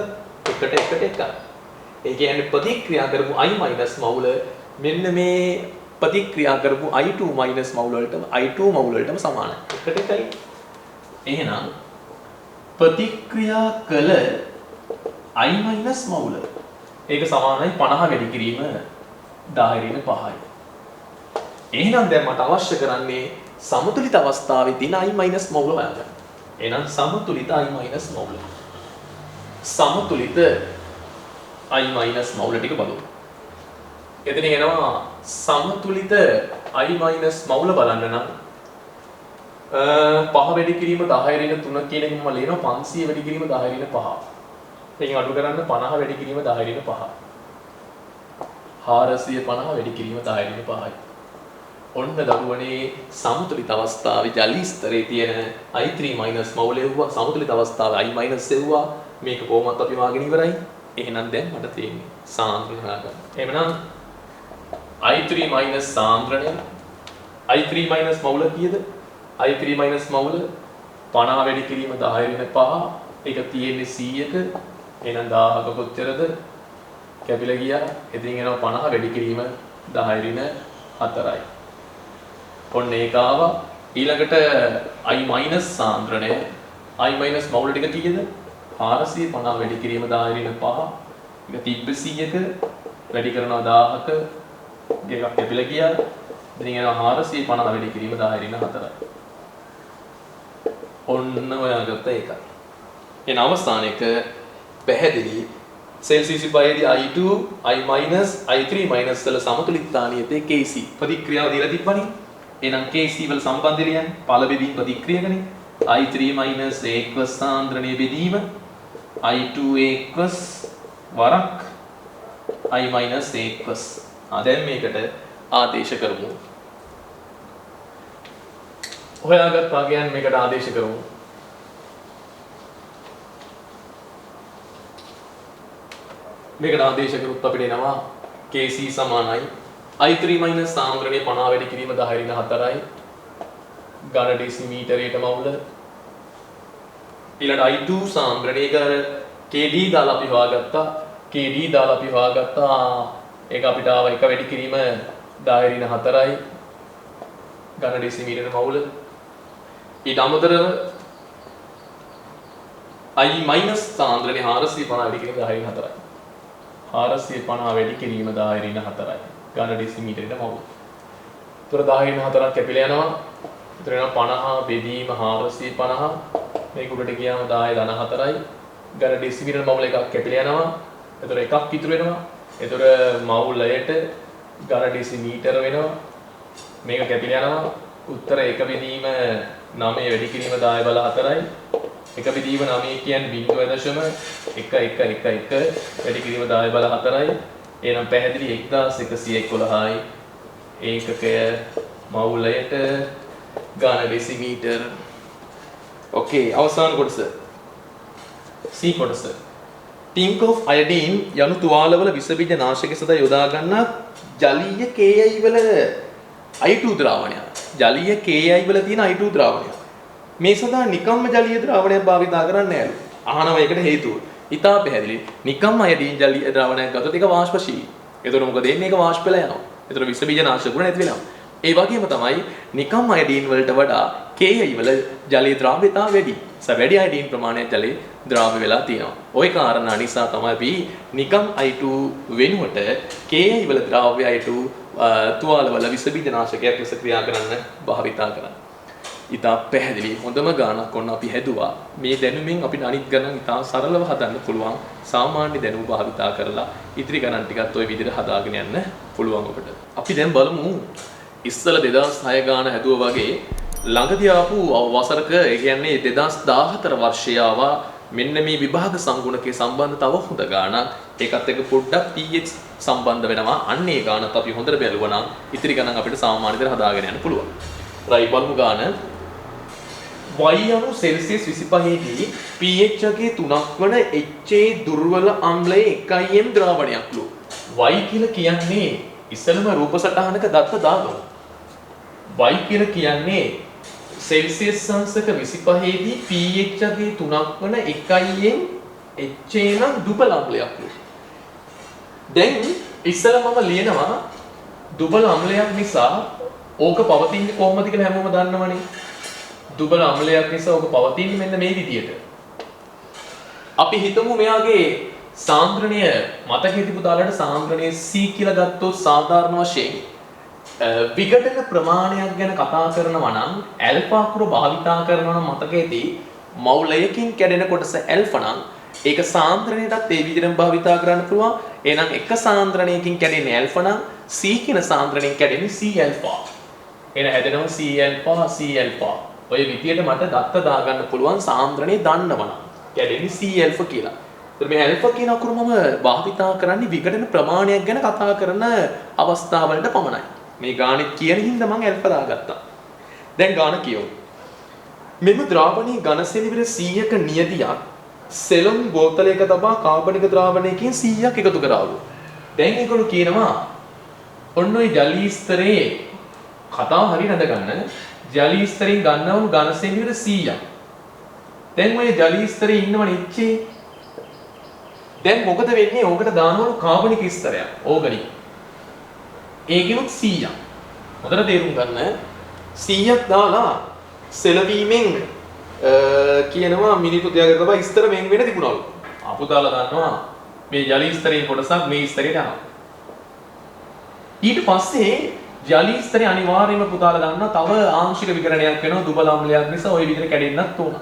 එකට එක. ඒ කියන්නේ ප්‍රතික්‍රියා කරපු I- මවුල මෙන්න මේ ප්‍රතික්‍රියා කරපු I2 මවුල වලටම සමානයි. එකට එකයි. එහෙනම් ප්‍රතික්‍රියා කළ I- මවුල ඒක සමානයි 50 වැඩි කිරීම 10 ඍණ 5යි. එහෙනම් දැන් මට අවශ්‍ය කරන්නේ සමතුලිත අවස්ථාවේ තියෙන I- මවුල හොයාගන්න. එහෙනම් සමතුලිත I- මවුල. සමතුලිත I- මවුල ටික බලමු. එතන එනවා සමතුලිත I- මවුල බලන්න නම් 5 වැඩි කිරීම 10 ඍණ 3 කියන එක මම ලියනවා 500 වැඩි කිරීම 10 ඍණ 5. එකින් අඩු කරන්න 50 වැඩි කිරීම 10 ඍණ 5. 450 වැඩි කිරීම 10 ඍණ 5යි. ඔන්න දරුවනේ සමතුලිත අවස්ථාවේ ජල ස්තරයේ තියෙන I3 මවුල එවුවා සමතුලිත අවස්ථාවේ I- එවුවා මේක කොහොමත් අපි වාගෙන ඉවරයි. එහෙනම් දැන් මට තියෙන්නේ සාන්ද්‍රණය හොයාගන්න. එහෙනම් I3 සාන්ද්‍රණය I3 මවුල කීයද? I3 මවුල 50 වැඩි කිරීම 10 ඍණ 5. ඒක තියෙන්නේ 100ක. එහෙනම් 1000ක කොච්චරද? කැපිලා ගියා. ඉතින් එනවා 50 වැඩි කිරීම 10 ඍණ 4යි. ඔන්න ඒක ආවා. ඊළඟට I- සාන්ද්‍රණය I- මවුල ටික කීයද? 450 වැඩි කිරීම 10 ඍණ 5. ඒක තිබ්බ 100ක වැඩි කරනවා 1000ක. එකක් කැපිලා ගියා. ඉතින් එනවා 450 වැඩි කිරීම 10 ඍණ 4යි. ඔන්න ඔයාගත්ත එක. එන අවස්ථානයක පැහැදිලි සෙල්සියස් විභාගයේදී I2 I- I3 වල සමතුලිතතාවනියතේ Kc ප්‍රතික්‍රියාව දීලා තිබ්බනේ. එහෙනම් Kc වල සම්බන්ධය ලියන්න. පළ බෙදීම ප්‍රතික්‍රියකනේ. I3 A සාන්ද්‍රණයේ බෙදීම I2 වරක් I- දැන් මේකට ආදේශ කරමු. හොයාගත්තා කියන්නේ මේකට ආදේශ කරමු. මේකට ආදේශ කරුත් අපිට එනවා Kc සමානයි I3 සාන්ද්‍රණය 50 වැඩි කිරීම 10 ඍණ 4යි ඝන ඩෙසිමීටරයට මවුල. ඊළඟ I2 සාන්ද්‍රණය කර Kd දාලා අපි හොයාගත්තා. ඒක අපිට ආව එක වැඩි කිරීම 10 ඍණ 4යි ඝන ඩෙසිමීටර මවුල. ඊට අමතරව I- සාන්ද්‍රණය 450 වැඩි කිරීම 10 ඍණ 4යි. 450 වැඩි කිරීම 10 ඍණ 4යි ඝන ඩෙසිමීටරයට මවුල. ඒතර 10 ඍණ 4ක් කැපිලා යනවා. ඒතර එනවා 50 බෙදීම 450 මේක උඩට ගියාම 10 ධන 4යි ඝන ඩෙසිමීටර මවුල එකක් කැපිලා යනවා. ඒතර එකක් ඉතුරු වෙනවා. ඒතර මවුලයට ඝන ඩෙසිමීටර වෙනවා. මේක කැපිලා යනවා. උත්තර 1 බෙදීම 9 වැඩි කිරීම 10 බල 4යි. 1 බෙදීම 9 කියන්නේ 0.111 වැඩි කිරීම 10 බල 4යි. එහෙනම් පැහැදිලි 1111යි ඒකකය මවුලයට ඝන ඩෙසිමීටර. ඕකේ අවසාන කොටස C කොටස. Think of iodine යනු තුවාලවල විස බීජ නාශක සදා යොදා ගන්නා ජලීය Ki වල I2 ද්‍රාවණය. ජලීය Ki වල තියෙන I2 ද්‍රාවණය. මේ සඳහා නිකම්ම ජලීය ද්‍රාවණයක් භාවිතා කරන්නේ නෑලු. අහනවා ඒකට හේතුව. ඉතා පැහැදිලි. නිකම්ම අයඩීන් ජලීය ද්‍රාවණයක් ගත්තොත් ඒක වාෂ්පශීලී. එතකොට මොකද වෙන්නේ? ඒක වාෂ්ප වෙලා යනවා. එතකොට විස බීජ නාශක ගුණ නැති වෙනවා. ඒ වගේම තමයි නිකම්ම අයඩීන් වලට වඩා KI වල ජලීය ද්‍රාව්‍යතාව වැඩි. වැඩි අයඩීන් ප්‍රමාණයක් ජලයේ ද්‍රාව්‍ය වෙලා තියෙනවා. ওই කාරණා නිසා තමයි අපි නිකම් I2 වෙනුවට KI වල ද්‍රාව්‍ය I2 තුවාල වල විස බීජනාශකයක් ලෙස ක්‍රියා කරන්න භාවිතා කරන්නේ. ඉතා පැහැදිලි හොඳම ගානක් ඔන්න අපි හැදුවා. මේ දැනුමින් අපිට අනිත් ගණන් ඉතා සරලව හදන්න පුළුවන්. සාමාන්‍ය දැනුම භාවිතා කරලා ඉතිරි ගණන් ටිකත් ওই විදිහට හදාගෙන යන්න පුළුවන් ඔබට. අපි දැන් බලමු ඉස්සල 2006 ගාන හැදුවා වගේ ළඟදී ආපු වසරක ඒ කියන්නේ 2014 වර්ෂයේ ආවා මෙන්න මේ විභාග සංගුණකයේ සම්බන්ධ තව හොඳ ගානක්. ඒකත් එක්ක පොඩ්ඩක් pH සම්බන්ධ වෙනවා. අන්න ඒ ගානත් අපි හොඳට බැලුවා නම් ඉතිරි ගණන් අපිට සාමාන්‍ය විදිහට හදාගෙන යන්න පුළුවන්. රයි බලමු ගාන. y අණු සෙල්සියස් 25 දී pH එකේ 3ක් වන HA දුර්වල අම්ලයේ 1m ද්‍රාවණයක්ලු. y කියලා කියන්නේ ඉස්සෙල්ම රූප සටහනක දත්ත දාගමු. y කියලා කියන්නේ සෙල්සියස් අංශක 25 දී pH එකේ 3ක් වන 1m HA නම් දුබල අම්ලයක්ලු. දැන් ඉස්සෙල්ම මම ලියනවා දුබල අම්ලයක් නිසා ඕක පවතින්නේ කොහොමද කියලා හැමෝම දන්නවනේ. දුබල අම්ලයක් නිසා ඔක පවතින්නේ මෙන්න මේ විදියට. අපි හිතමු මෙයාගේ සාන්ද්‍රණය මතකයේ තිබු තාලට සාන්ද්‍රණය C කියලා ගත්තොත් සාධාරණ වශයෙන් විඝටන ප්‍රමාණයක් ගැන කතා කරනවා නම් ඇල්ෆා අකුර භාවිතා කරනවා නම් මතකයේදී මවුලයකින් කැඩෙන කොටස ඇල්ෆා නම් ඒක සාන්ද්‍රණයටත් ඒ විදිහටම භාවිතා කරන්න පුළුවන්. එහෙනම් එක සාන්ද්‍රණයකින් කැඩෙන්නේ ඇල්ෆා නම් C කියන සාන්ද්‍රණයෙන් කැඩෙන්නේ C ඇල්ෆා. එන හැදෙනවා C ඇල්ෆා C ඇල්ෆා. ඔය විදියට මට දත්ත දාගන්න පුළුවන් සාන්ද්‍රණය දන්නවනම් කැඩෙන්නේ C ඇල්ෆා කියලා. ඒතර මේ ඇල්ෆා කියන අකුර මම භාවිතා කරන්නේ විඝටන ප්‍රමාණයක් ගැන කතා කරන අවස්ථාවලට පමණයි. මේ ගානෙත් කියන හින්දා මම ඇල්ෆා දාගත්තා. දැන් ගාන කියමු. මෙම ද්‍රාවණී ඝන සෙනවිර 100ක නියදියක් සෙලොන් බෝතලයක තබා කාබනික ද්‍රාවණයකින් 100ක් එකතු කරාවු. දැන් ඒගොල්ලෝ කියනවා ඔන්න ඔය ජලී ස්තරයේ කතාව හරියට හදගන්න ජලී ස්තරයෙන් ගන්නවම ඝන සෙනවිර 100ක්. දැන් ඔය ජලී ස්තරයේ ඉන්නවනේ ඉච්චේ. දැන් මොකද වෙන්නේ? ඕකට දානවලු කාබනික ස්තරයක් ඕගනික්. ඒකිනුත් 100ක්. හොඳට තේරුම් ගන්න 100ක් දාලා සෙලවීමෙන් කියනවා මිනිත්තු 30කට තමයි ස්තර වෙන් වෙන්න තිබුණලු. අපු දාලා ගන්නවා මේ ජලී ස්තරයේ කොටසක් මේ ස්තරයට යනවා. ඊට පස්සේ ජලී ස්තරය අනිවාර්යයෙන්ම පුතාලා ගන්නවා තව ආංශික විකරණයක් වෙනවා දුබල අම්ලයක් නිසා ওই විදිහට කැඩෙන්නත් ඕන.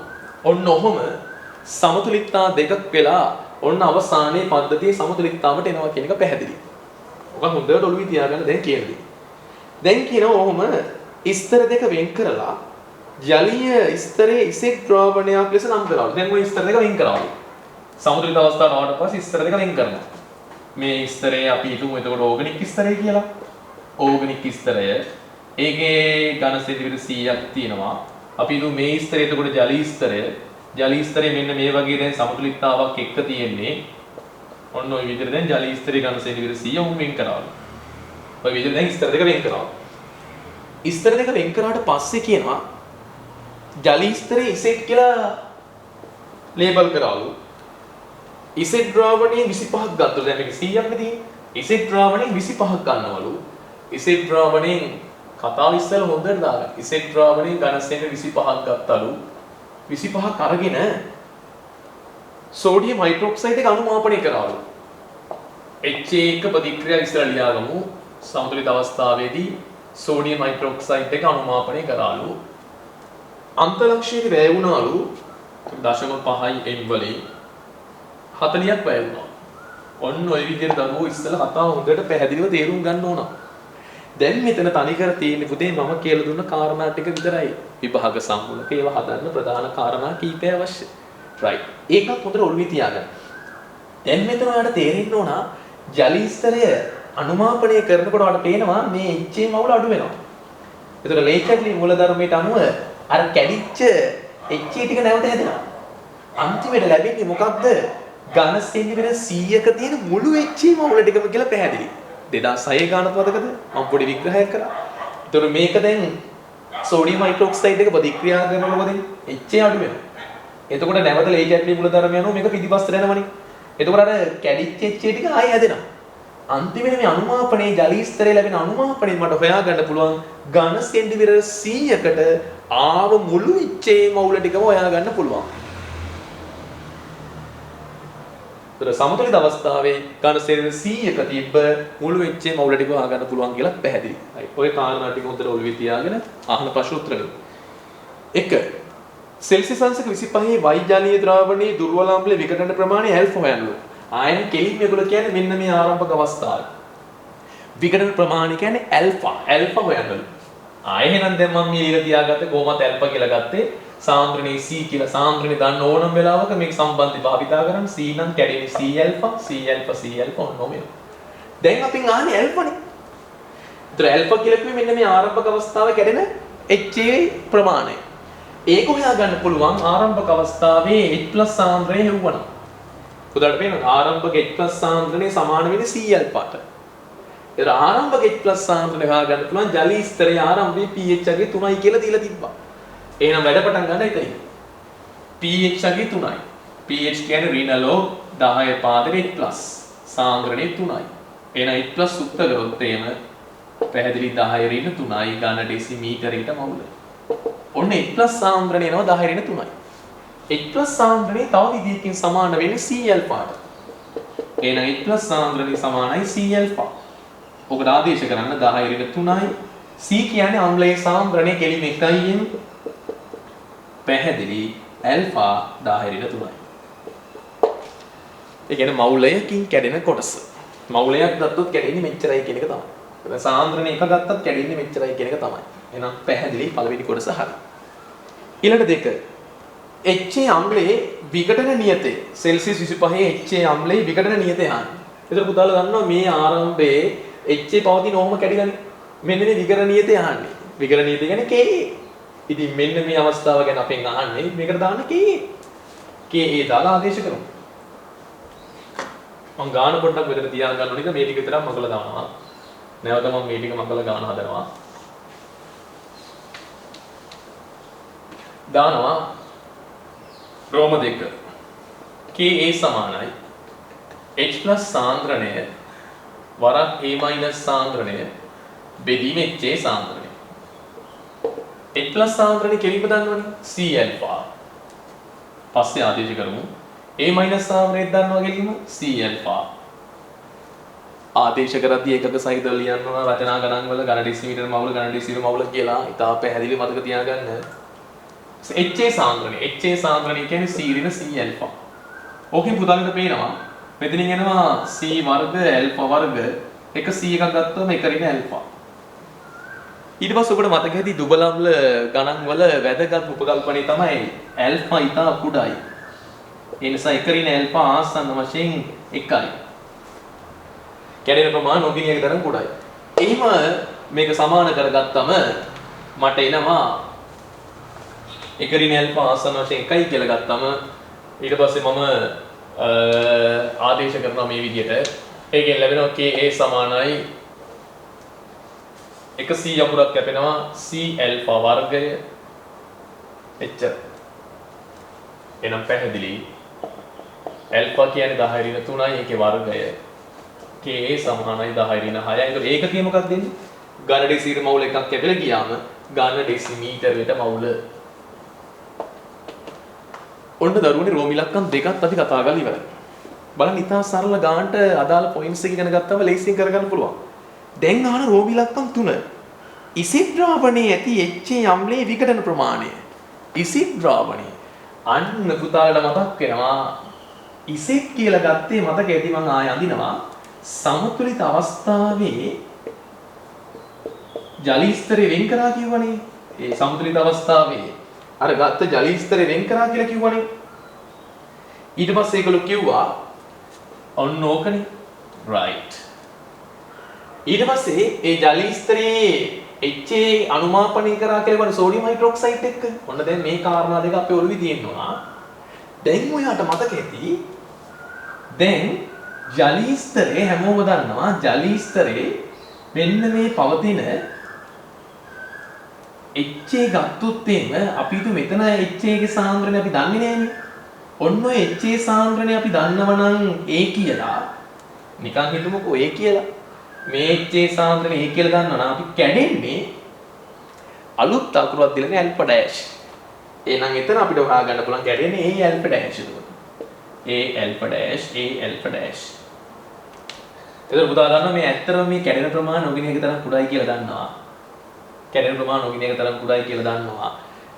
ඔන්න ඔහොම සමතුලිතතා දෙකක් වෙලා ඔන්න අවසානයේ පද්ධතියේ සමතුලිතතාවට එනවා කියන එක පැහැදිලි. ඔක හොඳට ඔළුවේ තියාගන්න දැන් කියන්නේ. දැන් කියනවා ඔහොම ස්තර දෙක වෙන් කරලා ජලීය ස්තරයේ ඉසෙක් ද්‍රවණයක් ලෙස නම් කරනවා. දැන් ওই ස්තර දෙක වෙන් කරනවා. සමතුලිත අවස්ථාවට ආවට පස්සේ ස්තර දෙක වෙන් කරනවා. මේ ස්තරේ අපි හිතමු එතකොට ඕගනික් ස්තරය කියලා. ඕගනික් ස්තරය ඒකේ ඝන සෙනවිර 100ක් තියෙනවා. අපි හිතමු මේ ස්තරය එතකොට ජලී ස්තරය. ජලී ස්තරය මෙන්න මේ වගේ දැන් සමතුලිතතාවක් එක්ක තියෙන්නේ. ඔන්න ඔය විදිහට දැන් ජලී ස්තරේ ඝන සෙනවිර 100 උන් වෙන් කරනවා. ඔය විදිහට දැන් ස්තර දෙක වෙන් කරනවා. ස්තර දෙක වෙන් කරාට පස්සේ කියනවා ජලී ස්තරේ ඉසෙට් කියලා ලේබල් කරාලු. ඉසෙට් ද්‍රාවණයේ 25ක් ගත්තොත් දැන් මේක 100ක් නේ තියෙන්නේ. ඉසෙට් ද්‍රාවණයේ 25ක් ගන්නවලු. ඉසෙට් ද්‍රාවණයෙන් කතාව ඉස්සෙල්ලා හොඳට දාගන්න. ඉසෙට් ද්‍රාවණයෙන් ඝන සෙනවිර 25ක් ගත්තලු. 25ක් අරගෙන සෝඩියම් හයිඩ්‍රොක්සයිඩ් එක අනුමාපනය කරාලු. HA1 ප්‍රතික්‍රියා ඉස්සර ලියාගමු. සමතුලිත අවස්ථාවේදී සෝඩියම් හයිඩ්‍රොක්සයිඩ් එක අනුමාපනය කරාලු. අන්තලක්ෂයේ වැය වුණාලු 0.5 m වලින් 40ක් වැය වුණා. ඔන්න ඔය විදිහට දරුවෝ ඉස්සෙල්ලා කතාව හොඳට පැහැදිලිව තේරුම් ගන්න ඕන. දැන් මෙතන තනිකර තියෙන්නේ පුතේ මම කියලා දුන්න කාරණා ටික විතරයි. විභාග සම්මුලක ඒවා හදන්න ප්‍රධාන කාරණා කීපය අවශ්‍යයි. right. ඒකත් හොඳට ඔළුවේ තියාගන්න. දැන් මෙතන ඔයාලට තේරෙන්න ඕන ජලී ස්තරය අනුමාපනය කරනකොට ඔයාලට පේනවා මේ HA මවුල අඩු වෙනවා. ඒතර ලේචර්ලි මූලධර්මයට අනුව අර කැඩිච්ච HA ටික නැවත හැදෙනවා. අන්තිමට ලැබෙන්නේ මොකක්ද? ඝන සෙනවිර 100ක තියෙන මුළු HA මවුල ටිකම කියලා පැහැදිලි. 2006 ගානත් මතකද? මම පොඩි විග්‍රහයක් කරා. ඒතර මේක දැන් සෝඩියම් හයිඩ්‍රොක්සයිඩ් එක ප්‍රතික්‍රියා කරනකොට මොකද? HA අඩු වෙනවා. එතකොට නැවත ලේචර්ලි මූලධර්මය අනුව මේක පිටිපස්සට යනවනේ. එතකොට අර කැඩිච්ච HA ටික ආයෙ හැදෙනවා. අන්තිමේදී මේ අනුමාපනයේ ජලී ස්තරයේ ලැබෙන අනුමාපනයේ මට හොයාගන්න පුළුවන් ඝන සෙන්ටිමීටර 100කට ආව මුළු ඉච්ඡේ මවුල ටිකම හොයාගන්න පුළුවන්. ඒතර සමතුලිත අවස්ථාවේ ඝන සෙන්ටිමීටර 100ක තිබ්බ මුළු ඉච්ඡේ මවුල ටික හොයාගන්න පුළුවන් කියලා පැහැදිලි. හරි. ඔය කාරණා ටික හොඳට ඔළුවේ තියාගෙන අහන ප්‍රශ්න උත්තර දෙන්න. 1. සෙල්සියස් අංශක 25 වෛජාලීය ද්‍රාවණයේ දුර්වල අම්ල විකටන ප්‍රමාණය ඇල්ෆා හොයන්නලු. ආයෙත් කෙලින් මේගොල්ලෝ කියන්නේ මෙන්න මේ ආරම්භක අවස්ථාවේ. විකටන ප්‍රමාණය කියන්නේ ඇල්ෆා හොයන්නලු. ආයෙ එහෙනම් දැන් මම මේ ඊළ තියාගත්තේ කොහොමද ඇල්ෆා කියලා ගත්තේ? සාන්ද්‍රණයේ C කියලා සාන්ද්‍රණය දන්න ඕනම වෙලාවක මේක සම්බන්ධය භාවිතා කරන්න C නම් කැඩෙන්නේ C ඇල්ෆා ඔන්නෝම එනවා. දැන් අපි ආන්නේ ඇල්ෆානේ. ඒතර ඇල්ෆා කියලා කිව්වේ මෙන්න මේ ආරම්භක අවස්ථාවේ කැඩෙන HA ප්‍රමාණය. ඒක හොයාගන්න පුළුවන් ආරම්භක අවස්ථාවේ H+ සාන්ද්‍රණය හෙව්වනම්. උදාහරණයක් වෙනවා ආරම්භක H+ සාන්ද්‍රණය සමාන වෙන්නේ C ඇල්ෆාට. ඒතර ආරම්භක H+ සාන්ද්‍රණය හොයාගන්න පුළුවන් ජලී ස්තරයේ ආරම්භයේ pH අගේ 3යි කියලා දීලා තිබ්බා. එහෙනම් වැඩ පටන් ගන්න එතනින්. pH අගේ 3යි. pH කියන්නේ ඍණලෝග 10 පාදක H+ සාන්ද්‍රණය 3යි. එහෙනම් H+ සුත්ත කරොත් එහෙම පැහැදිලි 10 ඍණ 3යි ඝන ඩෙසිමීටරයකට මවුල. ඔන්න H+ සාන්ද්‍රණය එනවා 10 ඍණ 3යි. H+ සාන්ද්‍රණය තව විදිහකින් සමාන වෙන්නේ C ඇල්ෆාට. එහෙනම් H+ සාන්ද්‍රණය සමානයි C ඇල්ෆා. ඔකට ආදේශ කරන්න 10 ඍණ 3යි. C කියන්නේ අම්ලයේ සාන්ද්‍රණය කෙලිම 1යි න් පැහැදිලි ඇල්ෆා 10 ඍණ 3යි. ඒ කියන්නේ මවුලයකින් කැඩෙන කොටස. මවුලයක් ගත්තොත් කැඩෙන්නේ මෙච්චරයි කියන එක තමයි. සාන්ද්‍රණය එක ගත්තත් කැඩෙන්නේ මෙච්චරයි කියන එක තමයි. එහෙනම් පැහැදිලි පළවෙනි කොටස හරි. ඊළඟ දෙක HA අම්ලයේ විඝටන නියතය සෙල්සියස් 25 HA අම්ලයේ විඝටන නියතය අහන්නේ. ඒතර පුතාලා දන්නවා මේ ආරම්භයේ HA පවතින ඕම කැඩිලානේ. මෙන්න මේ විඝටන නියතය අහන්නේ. විඝටන නියතය කියන්නේ Ka. ඉතින් මෙන්න මේ අවස්ථාව ගැන අපෙන් අහන්නේ මේකට දාන්න Ka. Ka දාලා ආදේශ කරමු. මම ගාන පොඩ්ඩක් වෙතට තියා ගන්න ඕනේ. මේ ටික විතරක් මගලා දානවා. නැවත මම මේ ටික මගලා ගාන හදනවා. දානවා රෝම 2 Ka සමානයි H+ සාන්ද්‍රණය වරක් A- සාන්ද්‍රණය බෙදීම HA සාන්ද්‍රණය. H+ සාන්ද්‍රණය කෙලින්ම දන්නවනේ C ඇල්ෆා. පස්සේ ආදේශ කරමු. A- සාන්ද්‍රණය දන්නවා කෙලින්ම C ඇල්ෆා. ආදේශ කරද්දී ඒකක සහිතව ලියනවා රචනා ගණන් වල ඝන ඩෙසිමීටර මවුල ඝන ඩෙසිමීටර මවුල කියලා ඉතාල පැහැදිලි මතක තියාගන්න. HA සාන්ද්‍රණය කියන්නේ C ඍණ C ඇල්ෆා. ඕකෙන් පුතාලට පේනවා මෙතනින් එනවා C වර්ග ඇල්ෆා වර්ග එක C එකක් ගත්තොම එක ඍණ ඇල්ෆා. ඊට පස්සේ ඔබට මතක ඇති දුබල අම්ල ගණන් වල වැදගත් උපකල්පනය තමයි ඇල්ෆා ඉතා කුඩායි. ඒ නිසා එක ඍණ ඇල්ෆා ආසන්න වශයෙන් 1යි. කැඩෙන ප්‍රමාණය නොගිනියක තරම් කුඩායි. එහිම මේක සමාන කරගත්තම මට එනවා එක ඍණ ඇල්ෆා ආසන්න වශයෙන් 1යි කියලා ගත්තම ඊට පස්සේ මම ආදේශ කරනවා මේ විදිහට. ඒකෙන් ලැබෙනවා Ka සමානයි 1C අකුරක් කැපෙනවා C ඇල්ෆා වර්ගය එච්චර. එනම් පැහැදිලි ඇල්ෆා කියන්නේ 10 ඍණ 3යි ඒකේ වර්ගය. Ka සමානයි 10 ඍණ 6යි. ඒතකොට ඒක කියේ මොකක්ද දෙන්නේ? ඝන ඩෙසිමීටර මවුල එකක් කැපිලා ගියාම ඝන ඩෙසිමීටරයට මවුල. ඔන්න දරුවනේ රෝම ඉලක්කම් දෙකක් අපි කතා කරලා ඉවරයි. බලන්න ඉතා සරල ගානට අදාළ පොයින්ට්ස් එක ඉගෙන ගත්තම ලේසියෙන් කරගන්න පුළුවන්. දැන් අහන රෝම ඉලක්කම් 3. ඉසිඩ් ද්‍රාවණයේ ඇති HA අම්ලයේ විඝටන ප්‍රමාණය. ඉසිඩ් ද්‍රාවණය. අන්න පුතාලට මතක් වෙනවා ඉසිඩ් කියලා ගත්තේ මතක ඇති මම ආය අඳිනවා. සමතුලිත අවස්ථාවේ ජලී ස්තරය වෙන් කරා කියවනේ. ඒ සමතුලිත අවස්ථාවේ අර ගත්ත ජලී ස්තරය වෙන් කරා කියලා කිව්වනේ. ඊට පස්සේ ඒගොල්ලෝ කිව්වා ඔන්න ඕකනේ. right. ඊට පස්සේ ඒ ජලී ස්තරයේ HA අනුමාපනය කරා කියලා වань සෝඩියම් හයිඩ්‍රොක්සයිඩ් එක්ක. ඔන්න දැන් මේ කාරණා දෙක අපේ ඔළුවේ තියෙනවා. දැන් ඔයාට මතක ඇති දැන් ජලී ස්තරේ හැමෝම දන්නවා ජලී ස්තරේ මෙන්න මේ පවතින HA ගත්තොත් එහෙම අපි හිතුව මෙතන HA ගේ සාන්ද්‍රණය අපි දන්නේ නැහැනේ. ඔන්න ඔය HA සාන්ද්‍රණය අපි දන්නවනම් A කියලා නිකන් හිතමුකෝ A කියලා. මේ HA සාන්ද්‍රණය A කියලා ගන්නවා නම් අපි කැඩෙන්නේ අලුත් අකුරක් දිලන ඇල්ෆා ඩෑෂ්. එහෙනම් එතන අපිට හොයාගන්න පුළුවන් කැඩෙන්නේ A ඇල්ෆා ඩෑෂ් එතකොට. A alpha dash A alpha dash. එතකොට පුතා දන්නවා මේ ඇත්තටම මේ කැඩෙන ප්‍රමාණය ඔගින එක තරම් කුඩායි කියලා දන්නවා. කැඩෙන ප්‍රමාණය ඔගින එක තරම් කුඩායි කියලා දන්නවා.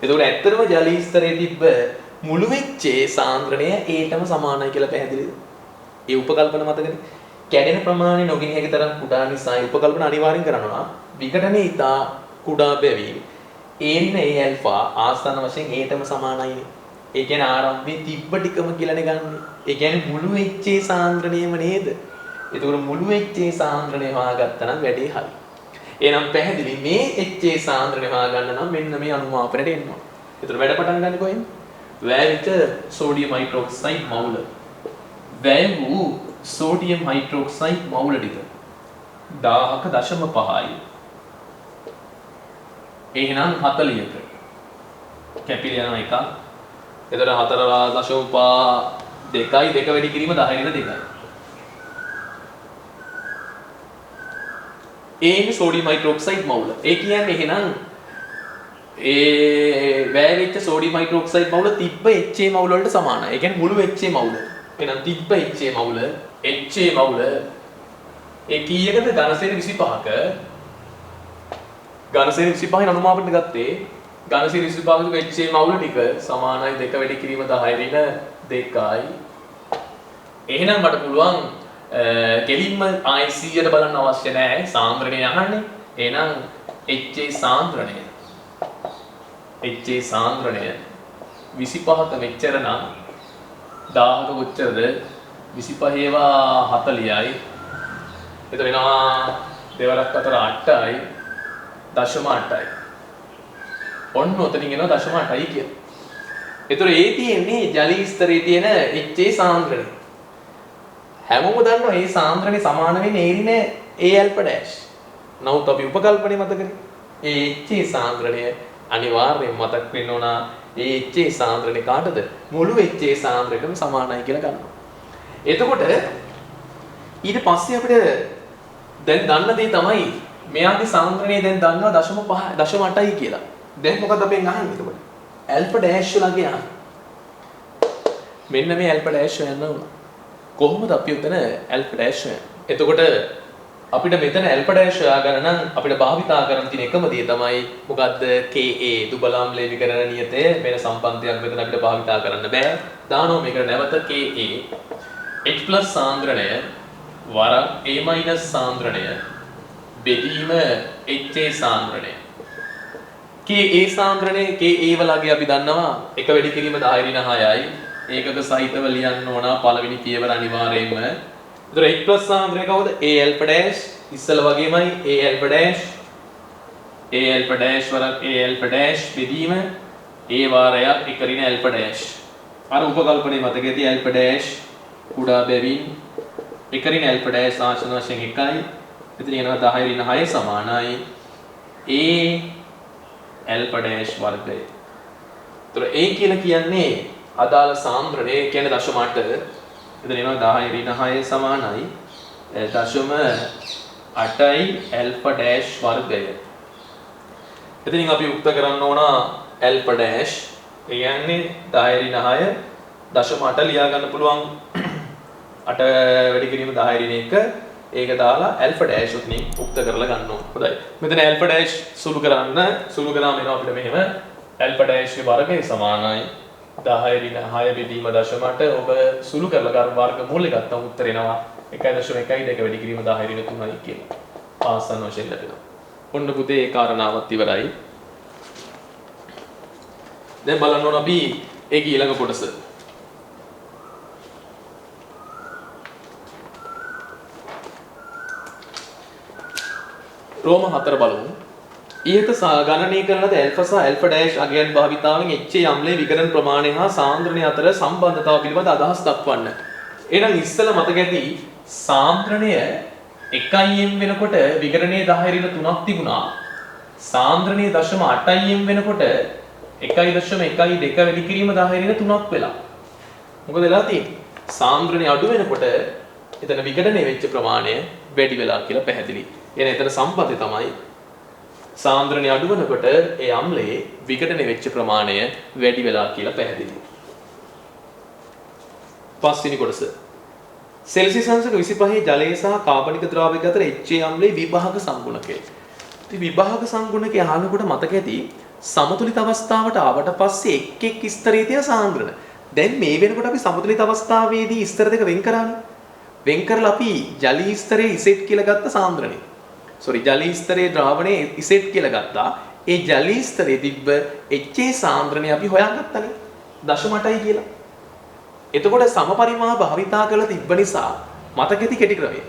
එතකොට ඇත්තටම ජලීය ස්තරයේ තිබ්බ මුළු වෙච්ච සාන්ද්‍රණය Aටම සමානයි කියලා පැහැදිලිද? ඒ උපකල්පන මතකනේ. කැඩෙන ප්‍රමාණය නොගින එක තරම් කුඩා නිසා උපකල්පන අනිවාර්යෙන් කරනවා. විඝටනයේ ඉතා කුඩා බැවින් එන්න A ඇල්ෆා ආස්තන වශයෙන් Aටම සමානයිනේ. ඒ කියන්නේ ආරම්භයේ තිබ්බ ටිකම කියලානේ ගන්නෙ. ඒ කියන්නේ මුළු වෙච්ච සාන්ද්‍රණයම නේද? එතකොට මුළු HA සාන්ද්‍රණය හොයාගත්තා නම් වැඩේ හරි. එහෙනම් පැහැදිලි මේ HA සාන්ද්‍රණය හොයාගන්න නම් මෙන්න මේ අනුමාපනයට එන්න ඕන. එතකොට වැඩ පටන් ගන්න කොහෙන්ද? වැයවිත සෝඩියම් හයිඩ්‍රොක්සයිඩ් මවුල. වැය වූ සෝඩියම් හයිඩ්‍රොක්සයිඩ් මවුල ටික 1000.5යි. එහෙනම් 40ක. කැපිලා යන එක. එතකොට 4.5 2යි 2 වැඩි කිරීම 10 වෙන 2යි. ඒ සෝඩියම් හයිඩ්‍රොක්සයිඩ් මවුල. ඒ කියන්නේ එහෙනම් ඒ වැය වෙච්ච සෝඩියම් හයිඩ්‍රොක්සයිඩ් මවුල තිබ්බ HA මවුල වලට සමානයි. ඒ කියන්නේ මුළු HA මවුල. එහෙනම් තිබ්බ HA මවුල HA මවුල ඒ කීයකද ඝනසේන 25ක ඝනසේන 25න් අනුමාපනය ගත්තේ ඝනසේන 25ක HA මවුල ටික සමානයි 2 වැඩි කිරීම 10 වෙන 2යි. එහෙනම් මට පුළුවන් කෙලින්ම IC-යට බලන්න අවශ්‍ය නැහැ සාන්ද්‍රණය අහන්නේ. එහෙනම් HA සාන්ද්‍රණය HA සාන්ද්‍රණය 25ක මෙච්චර නම් 1000ක කොච්චරද 25 ඒවා 40යි. එතකොට වෙනවා දෙවරක් අතර 8යි 0.8යි. ඔන්න ඔතනින් එනවා 0.8යි කියලා. එතකොට ඒ තියෙන්නේ ජලීය ස්තරයේ තියෙන HA සාන්ද්‍රණය. හැමෝම දන්නවා මේ සාන්ද්‍රණය සමාන වෙන්නේ ඒරිනේ A ඇල්ෆා ඩෑෂ්. නමුත් අපි උපකල්පනය මතකනේ. ඒ HA සාන්ද්‍රණය අනිවාර්යෙන් මතක් වෙන්න ඕන. ඒ HA සාන්ද්‍රණය කාටද? මුළු HA සාන්ද්‍රණයටම සමානයි කියලා ගන්නවා. එතකොට ඊට පස්සේ අපිට දැන් දන්න දේ තමයි මෙයාගේ සාන්ද්‍රණය දැන් දන්නවා 0.8යි කියලා. දැන් මොකද අපෙන් අහන්නේ එතකොට? ඇල්ෆා ඩෑෂ් ළඟ යන්න. මෙන්න මේ ඇල්ෆා ඩෑෂ් හොයන්න ඕන. කොහොමද අපි උතන ඇල්ෆා ඩෑෂ් හොයන්නේ? එතකොට අපිට මෙතන ඇල්ෆා ඩෑෂ් හොයාගන්න නම් අපිට භාවිතා කරන්න තියෙන එකම දේ තමයි මොකද්ද? Ka දුබලාම්ලේ විකරණ නියතය වෙන සම්බන්ධයක් මෙතන අපිට භාවිතා කරන්න බෑ. දානවා මේකට නැවත Ka H+ සාන්ද්‍රණය වරක් A- සාන්ද්‍රණය බෙදීම HA සාන්ද්‍රණය. Ka සාන්ද්‍රණය Ka වලගේ අපි දන්නවා 1 වැඩි කිරීම 10^6යි. ඒකක සහිතව ලියන්න ඕන පළවෙනි පියවර අනිවාර්යයෙන්ම. ඒතර H+ සාන්ද්‍රණය කවුද? A ඇල්ෆා ඩෑෂ් ඉස්සල වගේමයි A ඇල්ෆා ඩෑෂ් වරක් A ඇල්ෆා ඩෑෂ් බෙදීම A වාරයක් එකරින ඇල්ෆා ඩෑෂ්. අර උපකල්පනයේ මතකයේ තිය ඇල්ෆා ඩෑෂ් කුඩා බැවින් එකරින ඇල්ෆා ඩෑෂ් ආසන වශයෙන් 1යි. එතන එනවා 10^6 සමානයි A ඇල්ෆා ඩෑෂ් වර්ගය. ඒතර A කියලා කියන්නේ අදාළ සාන්ද්‍රණය කියන්නේ 0.8. එතන එනවා 10^6 සමානයි 0.8යි ඇල්ෆා ඩෑෂ් වර්ගය. එතනින් අපි උක්ත කරන්න ඕන ඇල්ෆා ඩෑෂ්. ඒ කියන්නේ 10^6 0.8 ලියා ගන්න පුළුවන් 8 වැඩි කිරීම 10^1. ඒක දාලා ඇල්ෆා ඩෑෂ් උත්නේ උක්ත කරලා ගන්න ඕන. හොඳයි. මෙතන ඇල්ෆා ඩෑෂ් සුළු කරාම එනවා අපිට මෙහෙම ඇල්ෆා ඩෑෂ් ගේ වර්ගය සමානයි 10^6 බෙදීම 0.8. ඔබ සුළු කරලා ගන්න වර්ග මූලය ගත්තම උත්තර එනවා 1.1 2 වැඩි කිරීම 10^3 කියලා. ආසන්න වශයෙන් ලැබෙනවා. ඔන්න පුතේ ඒ කාරණාවත් ඉවරයි. දැන් බලන්න ඕන අපි ඒකේ ඊළඟ කොටස. රෝම 4 බලමු. ඊට ගණනය කරන ලද ඇල්ෆා සහ ඇල්ෆා ඩෑෂ් අගයන් භාවිතාවෙන් HA අම්ලයේ විකරණ ප්‍රමාණය හා සාන්ද්‍රණය අතර සම්බන්ධතාව පිළිබඳ අදහස් දක්වන්න. එහෙනම් ඉස්සෙල්ලා මතක ඇති සාන්ද්‍රණය 1m වෙනකොට විකරණයේ 10^3ක් තිබුණා. සාන්ද්‍රණය 0.8m වෙනකොට 1.12 වැඩි කිරීම 10^3ක් වෙලා. මොකද වෙලා තියෙන්නේ? සාන්ද්‍රණය අඩු වෙනකොට එතන විඝටනය වෙච්ච ප්‍රමාණය වැඩි වෙලා කියලා පැහැදිලි. එන එතන සම්බන්ධය තමයි සාන්ද්‍රණය අඩු වෙනකොට ඒ අම්ලයේ විඝටනය වෙච්ච ප්‍රමාණය වැඩි වෙලා කියලා පැහැදිලි. පස්වෙනි කොටස. සෙල්සියස් අංශක 25 ජලය සහ කාබනික ද්‍රාවක අතර HA අම්ලයේ විභාග සංගුණකය. ඉතින් විභාග සංගුණකය අහනකොට මතක ඇති සමතුලිත අවස්ථාවට ආවට පස්සේ එක් ස්තරයේ තියෙන සාන්ද්‍රණ. දැන් මේ වෙනකොට අපි සමතුලිත අවස්ථාවේදී ස්තර දෙක වෙන් කරානේ. වෙන් කරලා අපි ජලීය ස්තරයේ Z කියලා ගත්ත සාන්ද්‍රණය. ජලීය ස්තරයේ ද්‍රාවණයේ Z කියලා ගත්තා. ඒ ජලීය ස්තරයේ තිබ්බ HA සාන්ද්‍රණය අපි හොයාගත්තානේ. 0.8යි කියලා. එතකොට සමපරිමා භාවිතා කරලා තිබ්බ නිසා මතකෙති කෙටි ක්‍රමය.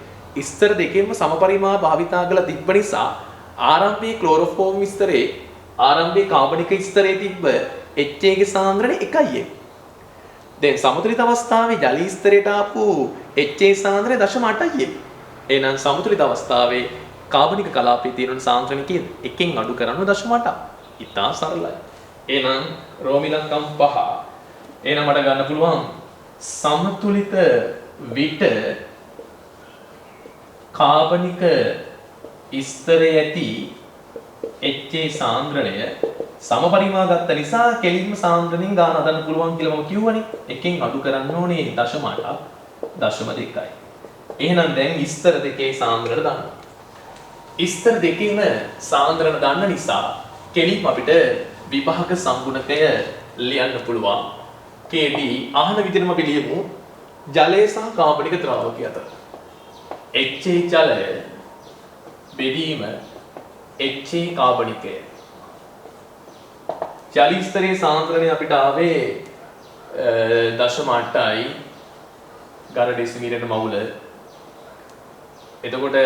ස්තර දෙකෙන්ම සමපරිමා භාවිතා කරලා තිබ්බ නිසා ආරම්භයේ ක්ලෝරෝෆෝම් ස්තරයේ ආරම්භයේ කාබනික ස්තරයේ තිබ්බ HA ගේ සාන්ද්‍රණය 1යි. දැන් සමතුලිත අවස්ථාවේ ජලීය ස්තරයට ආපු HA සාන්ද්‍රණය 0.8යි. එහෙනම් සමතුලිත අවස්ථාවේ කාබනික කලාපයේ තියෙන සාන්ද්‍රණය කීයද? එකෙන් අඩු කරන්න 0.8. ඉතා සරලයි. එහෙනම් රෝමිලක්කම් 5. එහෙනම් මට ගන්න පුළුවන් සමතුලිත විට කාබනික ස්තරයේ ඇති HA සාන්ද්‍රණය සමපරිමා ගත්ත නිසා කෙලින්ම සාන්ද්‍රණයෙන් ගාන හදන්න පුළුවන් කියලා මම කිව්වනේ. එකෙන් අඩු කරන්න ඕනේ 0.8 0.2යි. එහෙනම් දැන් ස්තර දෙකේ සාන්ද්‍රණ දාන්න. ස්තර දෙකේම සාන්ද්‍රණ දාන්න නිසා කෙලින්ම අපිට විභාග සංගුණකය ලියන්න පුළුවන්. KD අහන විදිහටම අපි ලියමු. ජලය සහ කාබනික ද්‍රාවකය අතර HA ජලය බෙදීම HA කාබනිකය. ජලීය ස්තරයේ සාන්ද්‍රණය අපිට ආවේ 0.8යි ඝන ඩෙසිමීටර් මවුල. එතකොට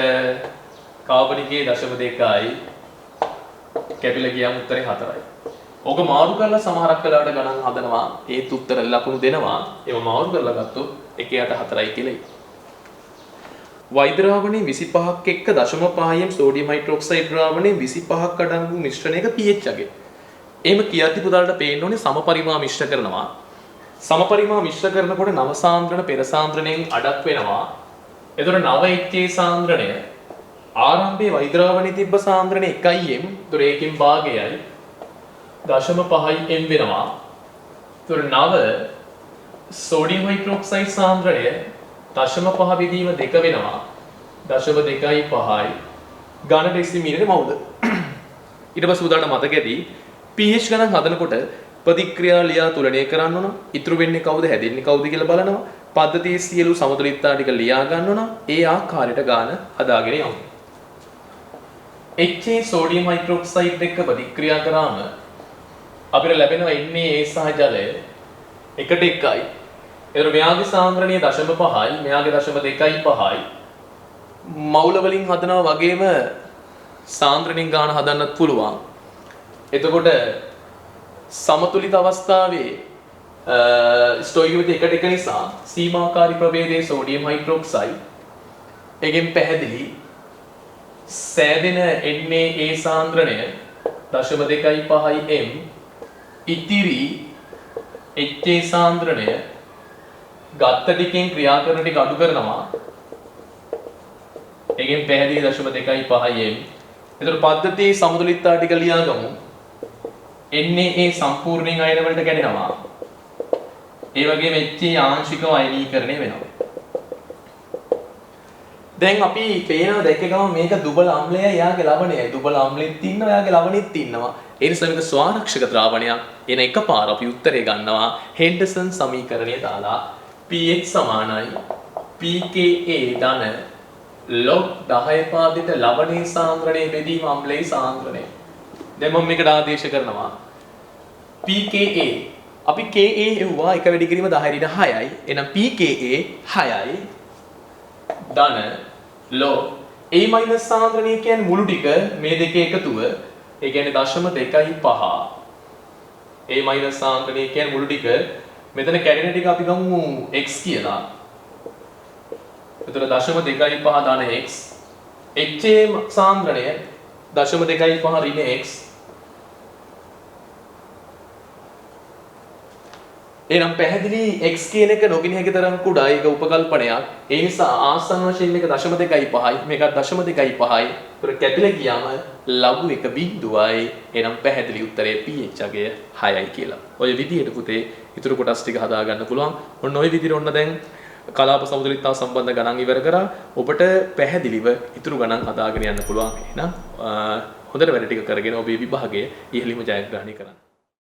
කාබනිකයේ 0.2යි කැපිලා ගියාම උත්තරේ 4යි. ඕක මාරු කරලා සමහරක් වෙලාවට ගණන් හදනවා. ඒත් උත්තර ලකුණු දෙනවා. ඒව මාරු කරලා ගත්තොත් 1/4යි කියලා. වෛද්‍රාවණයේ 25ක් එක්ක 0.5m සෝඩියම් හයිඩ්‍රොක්සයිඩ් ද්‍රාවණයේ 25ක් අඩංගු මිශ්‍රණයක pH අගය. එහෙම කියද්දි පුතාලට පේන්න ඕනේ සමපරිමා මිශ්‍ර කරනවා. සමපරිමා මිශ්‍ර කරනකොට නව සාන්ද්‍රණ පෙර සාන්ද්‍රණයෙන් අඩක් වෙනවා. එතකොට නව HA සාන්ද්‍රණය ආරම්භයේ වෛද්‍රාවණයේ තිබ්බ සාන්ද්‍රණය 1m. ඒතර ඒකෙන් භාගයයි 0.5m වෙනවා. ඒතර නව සෝඩියම් හයිඩ්‍රොක්සයිඩ් සාන්ද්‍රණය 0.5 බෙදීම 2 වෙනවා. 0.25යි ඝන ඩෙසිමීටර් මවුල. ඊට පස්සේ උදාහරණ මතක ඇති pH ගණන් හදනකොට ප්‍රතික්‍රියා ලියා තුලනය කරන්න ඕන. ඉතුරු වෙන්නේ කවුද හැදෙන්නේ කවුද කියලා බලනවා. පද්ධතියේ සියලු සමතුලිතතා ටික ලියා ගන්න ඕන. ඒ ආකාරයට ගාන හදාගෙන යමු. HA සෝඩියම් හයිඩ්‍රොක්සයිඩ් එක්ක ප්‍රතික්‍රියා කරාම අපිට ලැබෙනවා ඉන්නේ ඒ සහ ජලය 1:1යි. ඒතර මෙයාගේ සාන්ද්‍රණය 0.5යි මෙයාගේ 0.25යි. මවුල වලින් හදනවා වගේම සාන්ද්‍රණයෙන් ගාන හදන්නත් පුළුවන්. එතකොට සමතුලිත අවස්ථාවේ ස්ටොයිකියෝමෙට්‍රි 1:1 නිසා සීමාකාරී ප්‍රභේදයේ සෝඩියම් හයිඩ්‍රොක්සයිඩ් එකෙන් පැහැදිලි සෑදෙන NA සාන්ද්‍රණය 0.25m ඉතිරි HA සාන්ද්‍රණය ගත්ත ටිකෙන් ක්‍රියා කරන ටික අඩු කරනවා. එකෙන් පැහැදිලි 0.25m. එතකොට පද්ධතියේ සමතුලිතතා ටික ලියාගමු. NA සම්පූර්ණයෙන් අයන වලට කැඩෙනවා. ඒ වගේම HA ආංශිකව අයනීකරණය වෙනවා. දැන් අපි පේනවා දැක්ක ගමන් මේක දුබල අම්ලයයි එයාගේ ලවණයයි. දුබල අම්ලෙත් ඉන්නවා එයාගේ ලවණෙත් ඉන්නවා. ඒ නිසා මේක ස්වාරක්ෂක ද්‍රාවණයක්. එන එකපාර අපි උත්තරේ ගන්නවා හෙන්ඩර්සන් සමීකරණය දාලා pH සමානයි pKa ධන log 10 පාදිත ලවණයේ සාන්ද්‍රණය බෙදීම අම්ලයේ සාන්ද්‍රණය. දැන් මම මේකට ආදේශ කරනවා pKa අපි Ka එව්වා එක වැඩි කිරීම 10^6යි. එහෙනම් pKa 6යි ධන log A- සාන්ද්‍රණය කියන්නේ මුළු ටික මේ දෙකේ එකතුව. ඒ කියන්නේ 0.25 A- සාන්ද්‍රණය කියන්නේ මුළු ටික මෙතන කැඩෙන ටික අපි ගමු x කියලා. එතකොට 0.25 ධන x HA සාන්ද්‍රණය 0.25 ඍණ x එහෙනම් පැහැදිලි x කියන එක නොගින හැකි තරම් කුඩා ඒක උපකල්පනයක්. ඒ නිසා ආසන්න වශයෙන් මේක 0.2යි මේක 0.2යි. ඒතර කැපිලා ගියාම ලඝු එක බිඳුවයි. එහෙනම් පැහැදිලි උත්තරේ pH අගය 6යි කියලා. ඔය විදිහට පුතේ ඊටු කොටස් ටික හදා ගන්න පුළුවන්. ඔන්න ඔය විදිහට ඔන්න දැන් කලාප සමුද්‍රිකතාව සම්බන්ධ ගණන් ඉවර කරා. ඔබට පැහැදිලිව ඊටු ගණන් හදාගෙන යන්න පුළුවන්. එහෙනම් හොඳට වැඩ ටික කරගෙන ඔබේ විභාගය ඉහළින්ම ජයග්‍රහණය කරන්න.